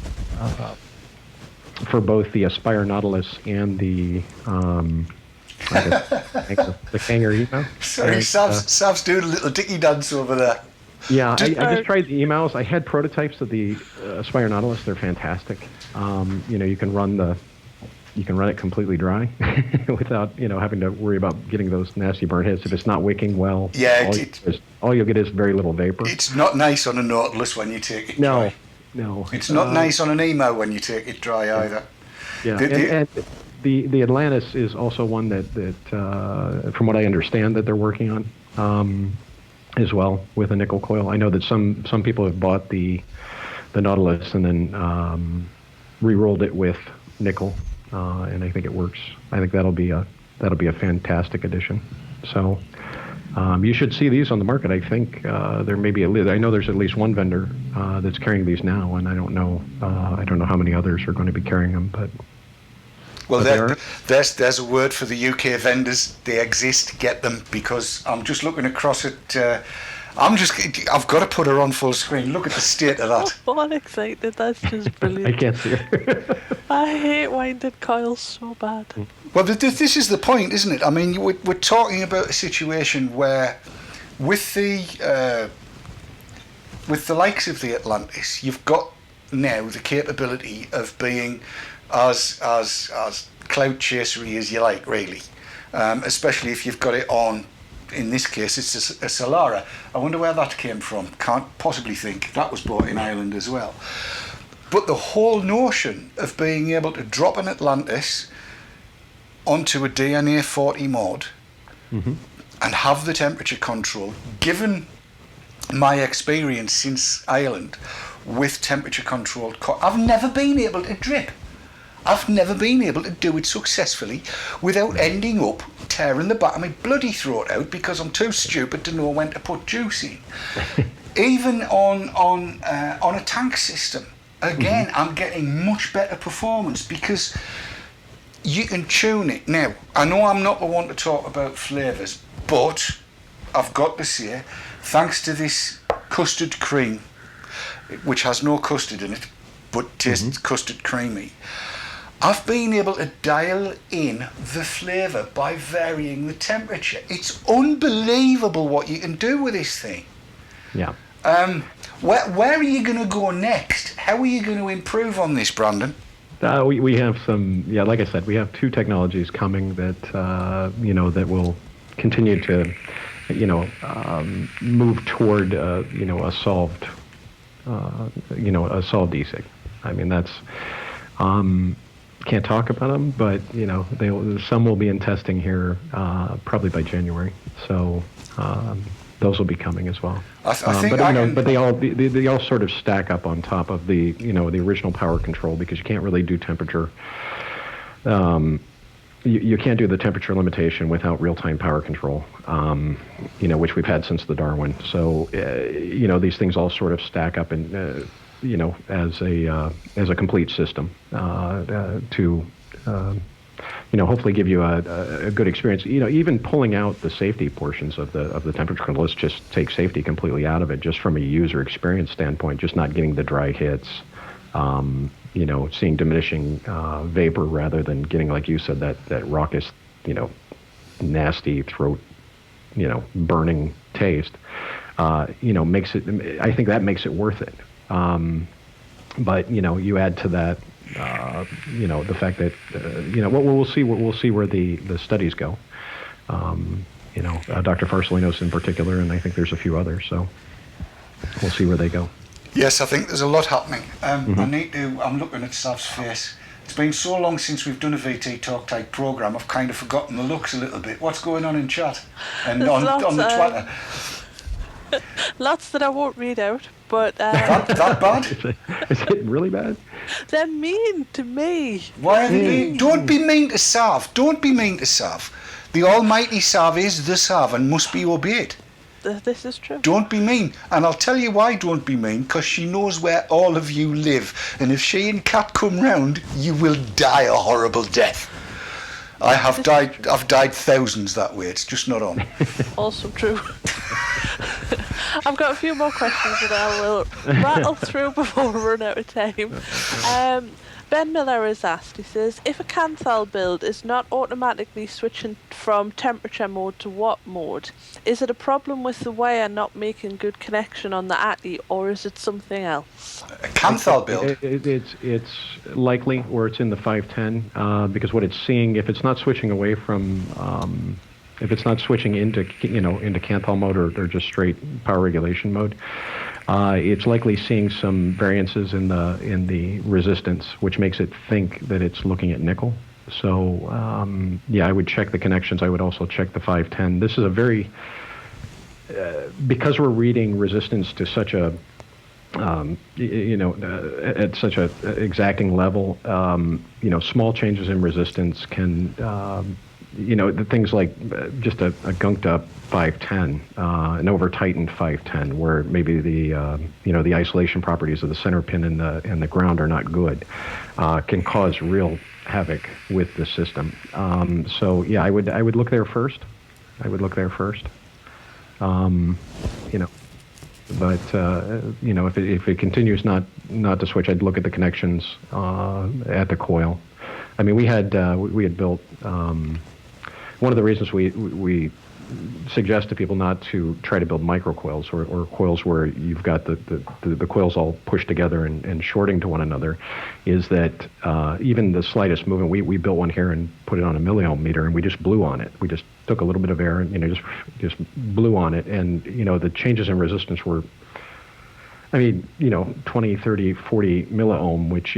for both the Aspire Nautilus and the Kanger E-Mao. Sorry, Sav's doing a little dicky dance over there. Yeah, I just tried the E-Maos. I had prototypes of the Aspire Nautilus. They're fantastic. You can run it completely dry without having to worry about getting those nasty burn hits. If it's not wicking well, all you'll get is very little vapor. It's not nice on a Nautilus when you take it dry. No. It's not nice on an E-Mao when you take it dry either. Yeah, and the Atlantis is also one that from what I understand, that they're working on as well with a nickel coil. I know that some people have bought the Nautilus and then re-rolled it with nickel. And I think it works. I think that'll be a fantastic addition. So you should see these on the market. I think there may be I know there's at least one vendor that's carrying these now, and I don't know how many others are going to be carrying them. There's a word for the UK vendors. They exist. Get them, because I'm just looking across at. I've got to put her on full screen. Look at the state of that. Oh, I'm excited. That's just brilliant. I can't see her. I hate winded coils so bad. Well, this is the point, isn't it? I mean, we're talking about a situation where, with the likes of the Atlantis, you've got now the capability of being as cloud chasery as you like, really, especially if you've got it on. In this case, it's a Solara. I wonder where that came from. Can't possibly think. That was bought in Ireland as well. But the whole notion of being able to drop an Atlantis onto a DNA 40 mod and have the temperature control, given my experience since Ireland with temperature controlled, I've never been able to drip. I've never been able to do it successfully without ending up tearing the back of my bloody throat out because I'm too stupid to know when to put juice in. Even on a tank system, again, I'm getting much better performance because you can tune it. Now, I know I'm not the one to talk about flavours, but I've got to say, thanks to this custard cream, which has no custard in it, but tastes custard creamy, I've been able to dial in the flavour by varying the temperature. It's unbelievable what you can do with this thing. Yeah. Where are you going to go next? How are you going to improve on this, Brandon? We have some, like I said, we have 2 technologies coming that, that will continue to, move toward, a solved e-cig. I mean, that's, can't talk about them, but, some will be in testing here probably by January. So those will be coming as well. But they all sort of stack up on top of the the original power control, because you can't really do temperature. You can't do the temperature limitation without real-time power control, which we've had since the Darwin. So these things all sort of stack up and as a complete system to hopefully give you a good experience. Even pulling out the safety portions of the temperature control. Let's just take safety completely out of it, just from a user experience standpoint. Just not getting the dry hits. Seeing diminishing vapor rather than getting, like you said, that raucous, nasty throat, burning taste. Makes it. I think that makes it worth it. But you add to that, the fact that we'll see where the studies go. Dr. Farsalinos in particular, and I think there's a few others. So we'll see where they go. Yes, I think there's a lot happening. I'm looking at Sav's face. It's been so long since we've done a VT Talk type programme, I've kind of forgotten the looks a little bit. What's going on in chat? And on the Twitter? Lots that I won't read out, but... that bad? Is it really bad? They're mean to me. Why are they mean? Don't be mean to Sav. Don't be mean to Sav. The almighty Sav is the Sav and must be obeyed. This is true. Don't be mean. And I'll tell you why don't be mean, because she knows where all of you live. And if she and Kat come round, you will die a horrible death. I've died thousands that way. It's just not on. Also true. I've got a few more questions that I will rattle through before we run out of time. Ben Miller has asked, he says, if a Canthal build is not automatically switching from temperature mode to watt mode, is it a problem with the wire not making good connection on the ATI, or is it something else? A Canthal build? It's likely, or it's in the 510, because what it's seeing, if it's not switching away from, if it's not switching into Canthal mode or just straight power regulation mode, it's likely seeing some variances in the resistance, which makes it think that it's looking at nickel. So I would check the connections. I would also check the 510. This is a very because we're reading resistance to such a at such a exacting level. Small changes in resistance can the things like just a gunked up 510, an over tightened 510, where maybe the isolation properties of the center pin and the ground are not good, can cause real havoc with the system. I would look there first. If it continues not to switch, I'd look at the connections at the coil. I mean, we had built. One of the reasons we suggest to people not to try to build microcoils or coils where you've got the coils all pushed together and shorting to one another, is that even the slightest movement, we built one here and put it on a milliohm meter, and we just blew on it. We just took a little bit of air and just blew on it, and the changes in resistance were, 20, 30, 40 milliohm, which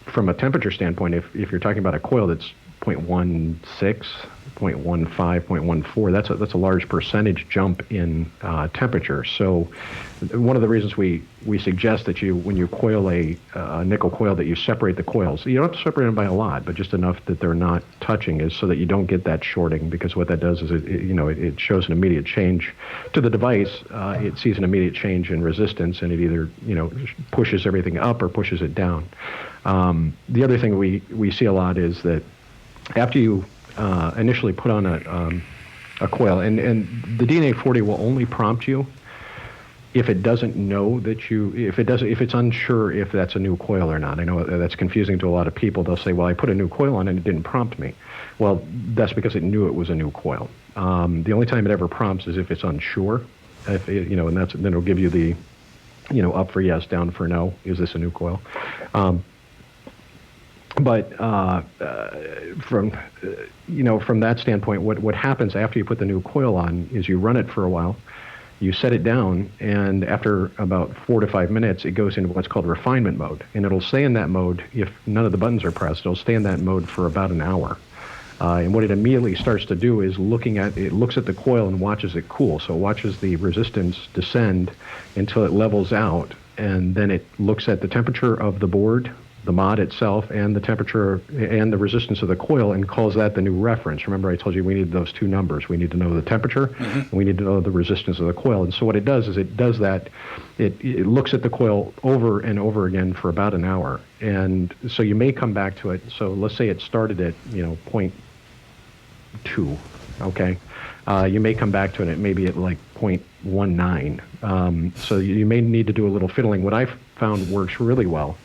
from a temperature standpoint, if you're talking about a coil that's 0.16, 0.15, 0.14, that's a large percentage jump in temperature. So one of the reasons we suggest that when you coil a nickel coil, that you separate the coils. You don't have to separate them by a lot, but just enough that they're not touching, is so that you don't get that shorting, because what that does is it shows an immediate change to the device. It sees an immediate change in resistance, and it either pushes everything up or pushes it down. The other thing we see a lot is that after you initially put on a coil, and the DNA 40 will only prompt you if it doesn't know that if it's unsure if that's a new coil or not. I know that's confusing to a lot of people. They'll say, well, I put a new coil on and it didn't prompt me. Well, that's because it knew it was a new coil. The only time it ever prompts is if it's unsure, and then it'll give you the, up for yes, down for no, is this a new coil? But from that standpoint, what happens after you put the new coil on is you run it for a while, you set it down, and after about 4 to 5 minutes, it goes into what's called refinement mode, and it'll stay in that mode if none of the buttons are pressed. It'll stay in that mode for about an hour. And what it immediately starts to do is it looks at the coil and watches it cool. So it watches the resistance descend until it levels out, and then it looks at the temperature of the board, the mod itself, and the temperature and the resistance of the coil, and calls that the new reference. Remember, I told you we need those two numbers. We need to know the temperature, and we need to know the resistance of the coil. And so what it does is it looks at the coil over and over again for about an hour. And so you may come back to it. So let's say it started at 0.2, okay? You may come back to it maybe at like 0.19. So you may need to do a little fiddling. What I've found works really well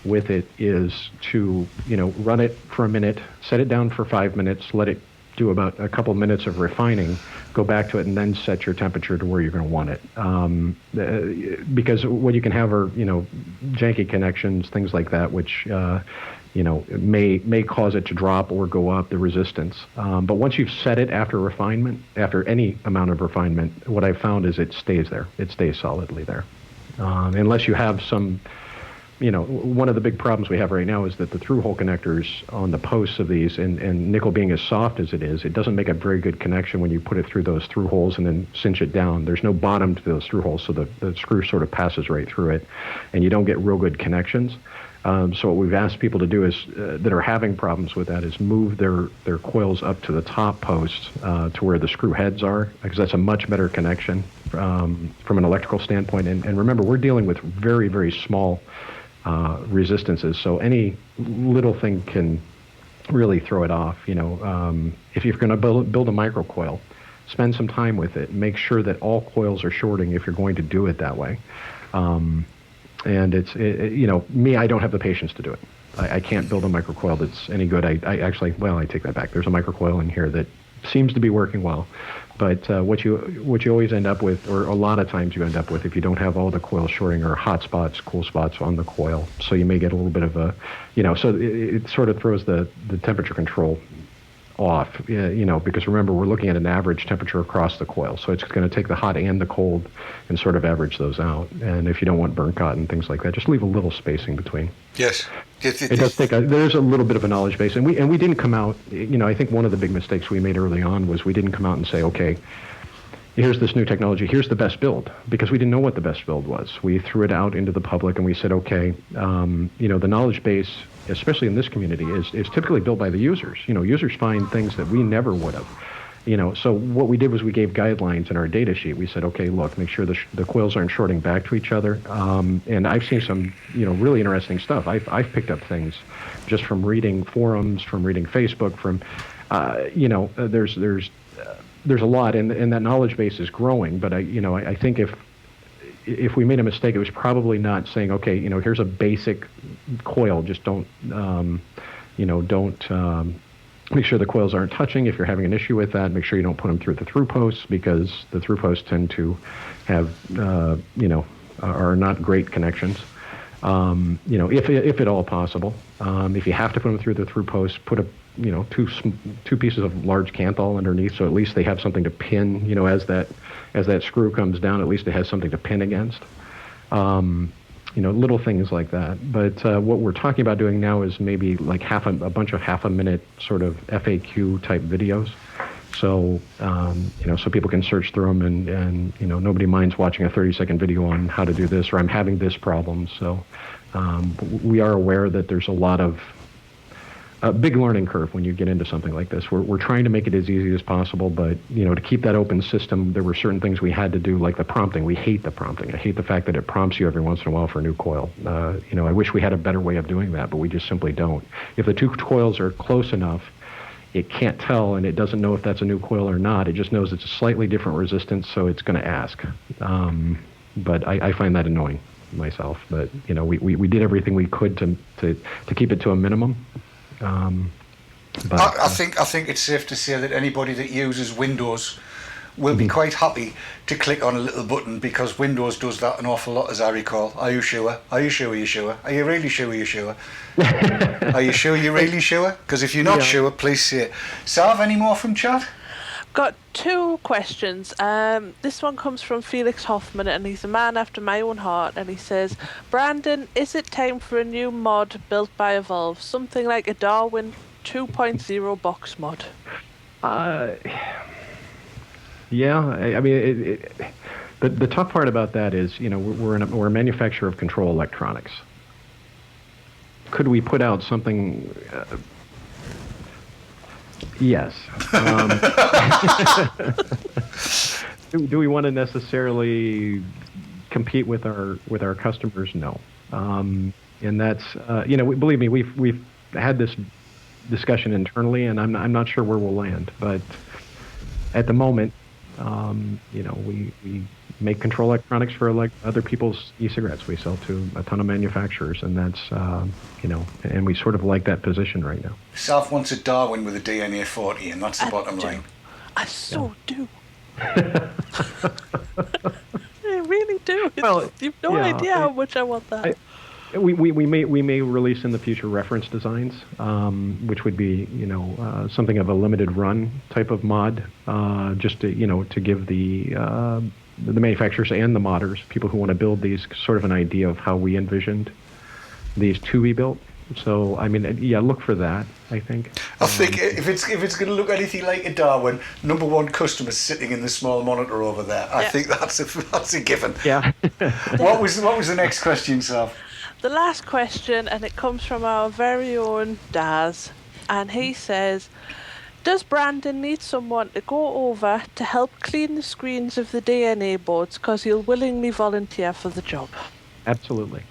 with it is to run it for a minute, set it down for 5 minutes, let it do about a couple minutes of refining, go back to it, and then set your temperature to where you're going to want it. Because what you can have are janky connections, things like that, which may cause it to drop or go up the resistance. But once you've set it after refinement, after any amount of refinement, what I've found is it stays there. It stays solidly there, unless you have some. One of the big problems we have right now is that the through-hole connectors on the posts of these, and nickel being as soft as it is, it doesn't make a very good connection when you put it through those through holes and then cinch it down. There's no bottom to those through holes, so the screw sort of passes right through it, and you don't get real good connections. So what we've asked people to do is, that are having problems with that, is move their coils up to the top post to where the screw heads are, because that's a much better connection from an electrical standpoint. And remember, we're dealing with very, very small resistances, so any little thing can really throw it off. If you're going to build a microcoil, spend some time with it. Make sure that all coils are shorting if you're going to do it that way. And me, I don't have the patience to do it. I can't build a microcoil that's any good. I take that back. There's a microcoil in here that seems to be working well. But what you always end up with, or a lot of times you end up with, if you don't have all the coils shorting, are hot spots, cool spots on the coil. So you may get a little bit of a, so it sort of throws the temperature control off, because remember, we're looking at an average temperature across the coil. So it's going to take the hot and the cold and sort of average those out. And if you don't want burnt cotton, things like that, just leave a little spacing between. Yes. It does take there's a little bit of a knowledge base, and we didn't come out, I think one of the big mistakes we made early on was we didn't come out and say, okay, here's this new technology, here's the best build, because we didn't know what the best build was. We threw it out into the public and we said, okay, the knowledge base, especially in this community, is typically built by the users. Users find things that we never would have. So what we did was we gave guidelines in our data sheet. We said, okay, look, make sure the coils aren't shorting back to each other. And I've seen some, really interesting stuff. I've picked up things just from reading forums, from reading Facebook, from, there's a lot, and that knowledge base is growing. But I think if we made a mistake, it was probably not saying, okay, here's a basic coil, just don't Make sure the coils aren't touching. If you're having an issue with that, make sure you don't put them through the through posts, because the through posts tend to have, are not great connections. If at all possible. If you have to put them through the through post, put two pieces of large Kanthal underneath, so at least they have something to pin. As that screw comes down, at least it has something to pin against. Little things like that. But what we're talking about doing now is maybe like a bunch of half-a-minute sort of FAQ type videos. So, so people can search through them, and nobody minds watching a 30-second video on how to do this, or I'm having this problem. So we are aware that there's a lot of a big learning curve when you get into something like this. We're trying to make it as easy as possible, but to keep that open system, there were certain things we had to do, like the prompting. We hate the prompting. I hate the fact that it prompts you every once in a while for a new coil. I wish we had a better way of doing that, but we just simply don't. If the two coils are close enough, it can't tell, and it doesn't know if that's a new coil or not. It just knows it's a slightly different resistance, so it's going to ask. But I find that annoying myself. But we did everything we could to keep it to a minimum. I think it's safe to say that anybody that uses Windows will be quite happy to click on a little button, because Windows does that an awful lot, as I recall. Are you sure? Are you sure? Are you sure? Are you really sure? Are you sure? Are you sure? You're really sure? Because if you're not sure, please say it. Sav, any more from chat? Got two questions. This one comes from Felix Hoffman, and he's a man after my own heart, and he says, Brandon, is it time for a new mod built by Evolv? Something like a Darwin 2.0 box mod? Yeah, I mean, the tough part about that is, we're a manufacturer of control electronics. Could we put out something? Yes. Do we want to necessarily compete with our customers? No. And that's believe me, we've had this discussion internally, and I'm not sure where we'll land. But at the moment, we make control electronics for other people's e-cigarettes. We sell to a ton of manufacturers, and that's and we sort of like that position right now. South wants a Darwin with a DNA 40, and that's the bottom line. I so do. I really do. You've no idea how much I want that. We may release in the future reference designs, which would be something of a limited run type of mod, just to give the manufacturers and the modders, people who want to build these, sort of an idea of how we envisioned these to be built. So I mean, look for that. I think. I think if it's going to look anything like a Darwin, number one customer sitting in the small monitor over there. I think that's a given. Yeah. What was the next question, Sav? The last question, and it comes from our very own Daz, and he says, does Brandon need someone to go over to help clean the screens of the DNA boards, because he'll willingly volunteer for the job? Absolutely.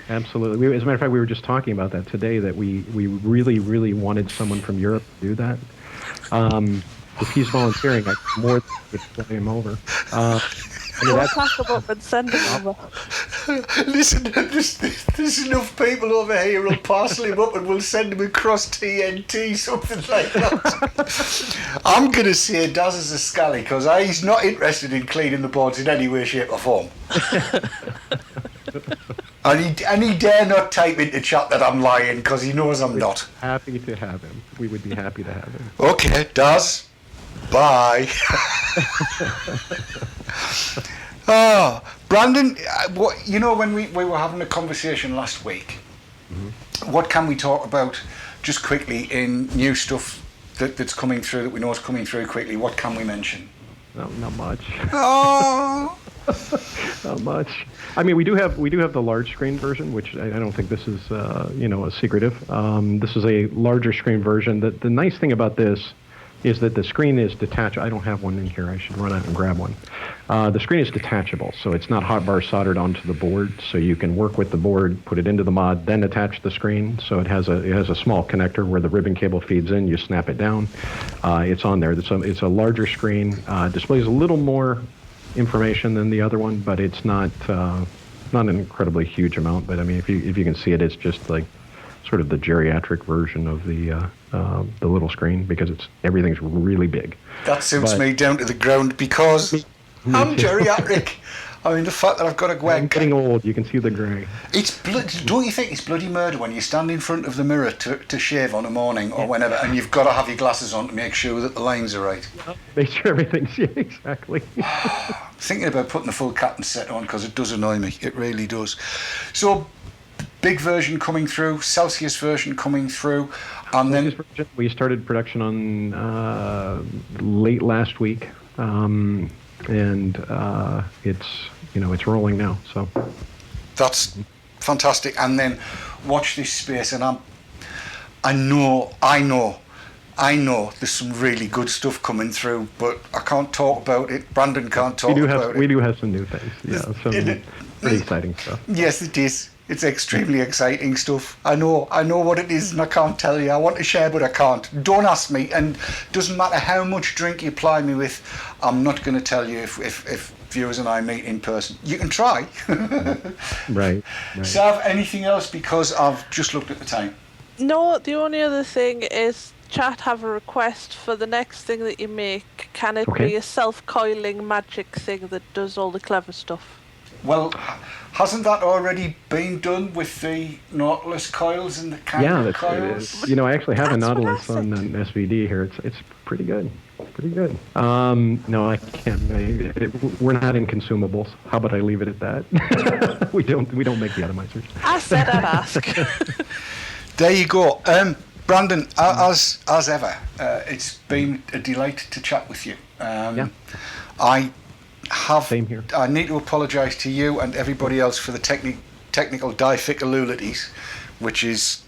As a matter of fact, we were just talking about that today, that we really, really wanted someone from Europe to do that. If he's volunteering, I more than fly him over. We'll pack him up and send him over. Listen, there's enough people over here who'll parcel him up and we'll send him across TNT, something like that. I'm going to say Daz is a scally, because he's not interested in cleaning the boards in any way, shape or form. And he dare not type into chat that I'm lying, because he knows I'm not. Happy to have him. We would be happy to have him. Okay, Daz. Bye. Brandon, when we were having a conversation last week, what can we talk about just quickly in new stuff that's coming through, that we know is coming through quickly? What can we mention? No, not much. Oh. Not much. I mean, we do have the large screen version, which I don't think this is a secretive. This is a larger screen version. The nice thing about this is that the screen is detachable. I don't have one in here. I should run out and grab one. The screen is detachable, so it's not hot bar soldered onto the board. So you can work with the board, put it into the mod, then attach the screen. So it has a small connector where the ribbon cable feeds in. You snap it down. It's on there. It's a larger screen. Displays a little more information than the other one, but it's not an incredibly huge amount. But I mean, if you can see it, it's just like sort of the geriatric version of the little screen because everything's really big. That suits me down to the ground because I'm geriatric. I mean, the fact that I've got to go I'm getting old. You can see the grey. Don't you think it's bloody murder when you stand in front of the mirror to shave on a morning or whenever, and you've got to have your glasses on to make sure that the lines are right? Make sure everything's exactly. Thinking about putting the full captain set on because it does annoy me. It really does. So, big version coming through, Celsius version coming through, and then we started production on late last week. And it's rolling now. So that's fantastic. And then watch this space. And I know. There's some really good stuff coming through, but I can't talk about it. Brandon can't talk about it. We do have some new things. Yeah, some pretty exciting stuff. Yes, it is. It's extremely exciting stuff. I know what it is, and I can't tell you. I want to share, but I can't. Don't ask me, and doesn't matter how much drink you ply me with, I'm not going to tell you if viewers and I meet in person. You can try. Right. Sav, anything else? Because I've just looked at the time. No, the only other thing is chat have a request for the next thing that you make. Can it be a self-coiling magic thing that does all the clever stuff? Well, hasn't that already been done with the Nautilus coils and the Kangaroo coils? I actually have a Nautilus on an SVD here. It's pretty good. Pretty good. No, I can't. We're not in consumables. How about I leave it at that? we don't make the atomizers. I said I'd ask. There you go. Brandon, as ever, it's been a delight to chat with you. Same here. I need to apologise to you and everybody else for the technical difficulties, which is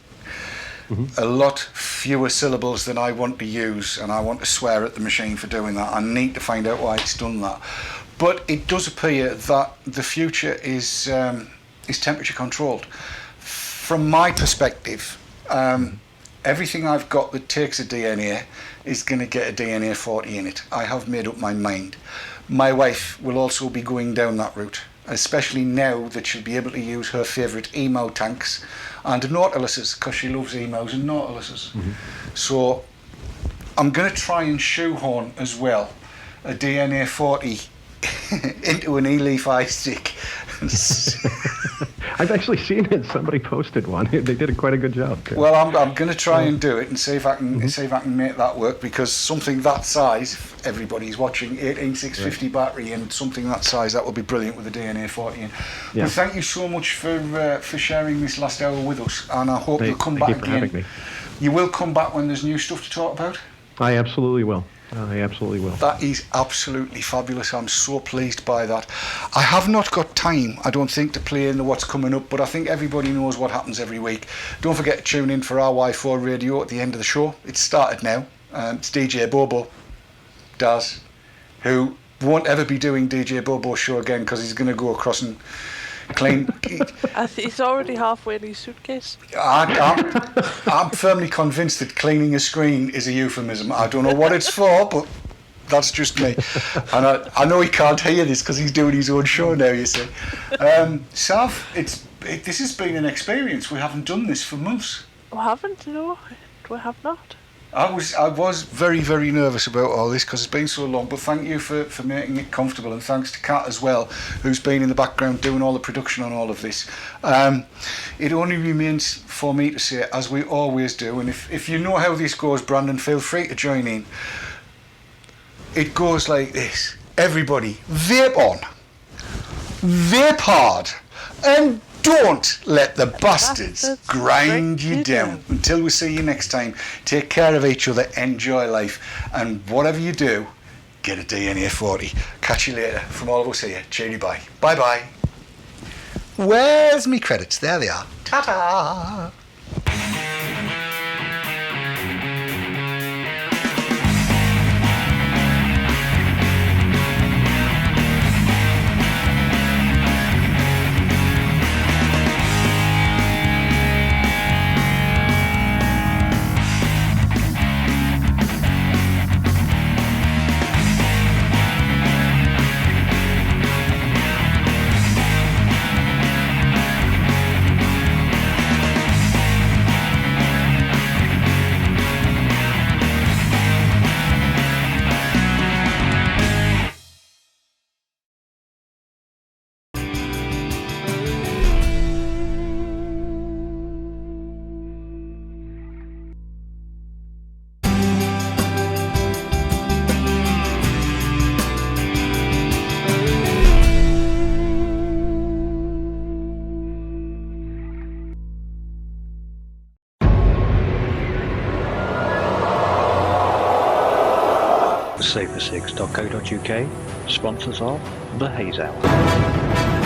a lot fewer syllables than I want to use, and I want to swear at the machine for doing that. I need to find out why it's done that. But it does appear that the future is temperature controlled. From my perspective, everything I've got that takes a DNA is going to get a DNA 40 in it. I have made up my mind. My wife will also be going down that route, especially now that she'll be able to use her favourite emo tanks and Nautiluses, because she loves emos and Nautiluses. So I'm going to try and shoehorn as well a DNA 40 into an e-leaf ice stick. I've actually seen it. Somebody posted one. They did quite a good job. Too. Well, I'm going to try and do it and see if I can make that work, because something that size, if everybody's watching, 18650 battery and something that size, that would be brilliant with the DNA 40 in. Well, thank you so much for sharing this last hour with us, and I hope you'll come back again. You will come back when there's new stuff to talk about? I absolutely will. I absolutely will. That is absolutely fabulous. I'm so pleased by that. I have not got time, I don't think, to play into what's coming up, but I think everybody knows what happens every week. Don't forget to tune in for RY4 Radio at the end of the show. It's started now. It's DJ Bobo, Daz, who won't ever be doing DJ Bobo's show again because he's going to go across and clean. He's already halfway in his suitcase. I'm firmly convinced that cleaning a screen is a euphemism. I don't know what it's for, but that's just me. And I know he can't hear this because he's doing his own show now, you see. Sav, this has been an experience. We haven't done this for months. We haven't, no. We have not. I was very, very nervous about all this because it's been so long, but thank you for making it comfortable, and thanks to Kat as well, who's been in the background doing all the production on all of this. It only remains for me to say, as we always do, and if you know how this goes, Brandon, feel free to join in. It goes like this. Everybody, vape on, vape hard, and don't let the bastards grind you down. Until we see you next time, take care of each other, enjoy life, and whatever you do, get a DNA 40. Catch you later. From all of us here, cheery bye. Bye bye. Where's me credits? There they are. Ta-ta! safercigs.co.uk, sponsors of the Haze Hour.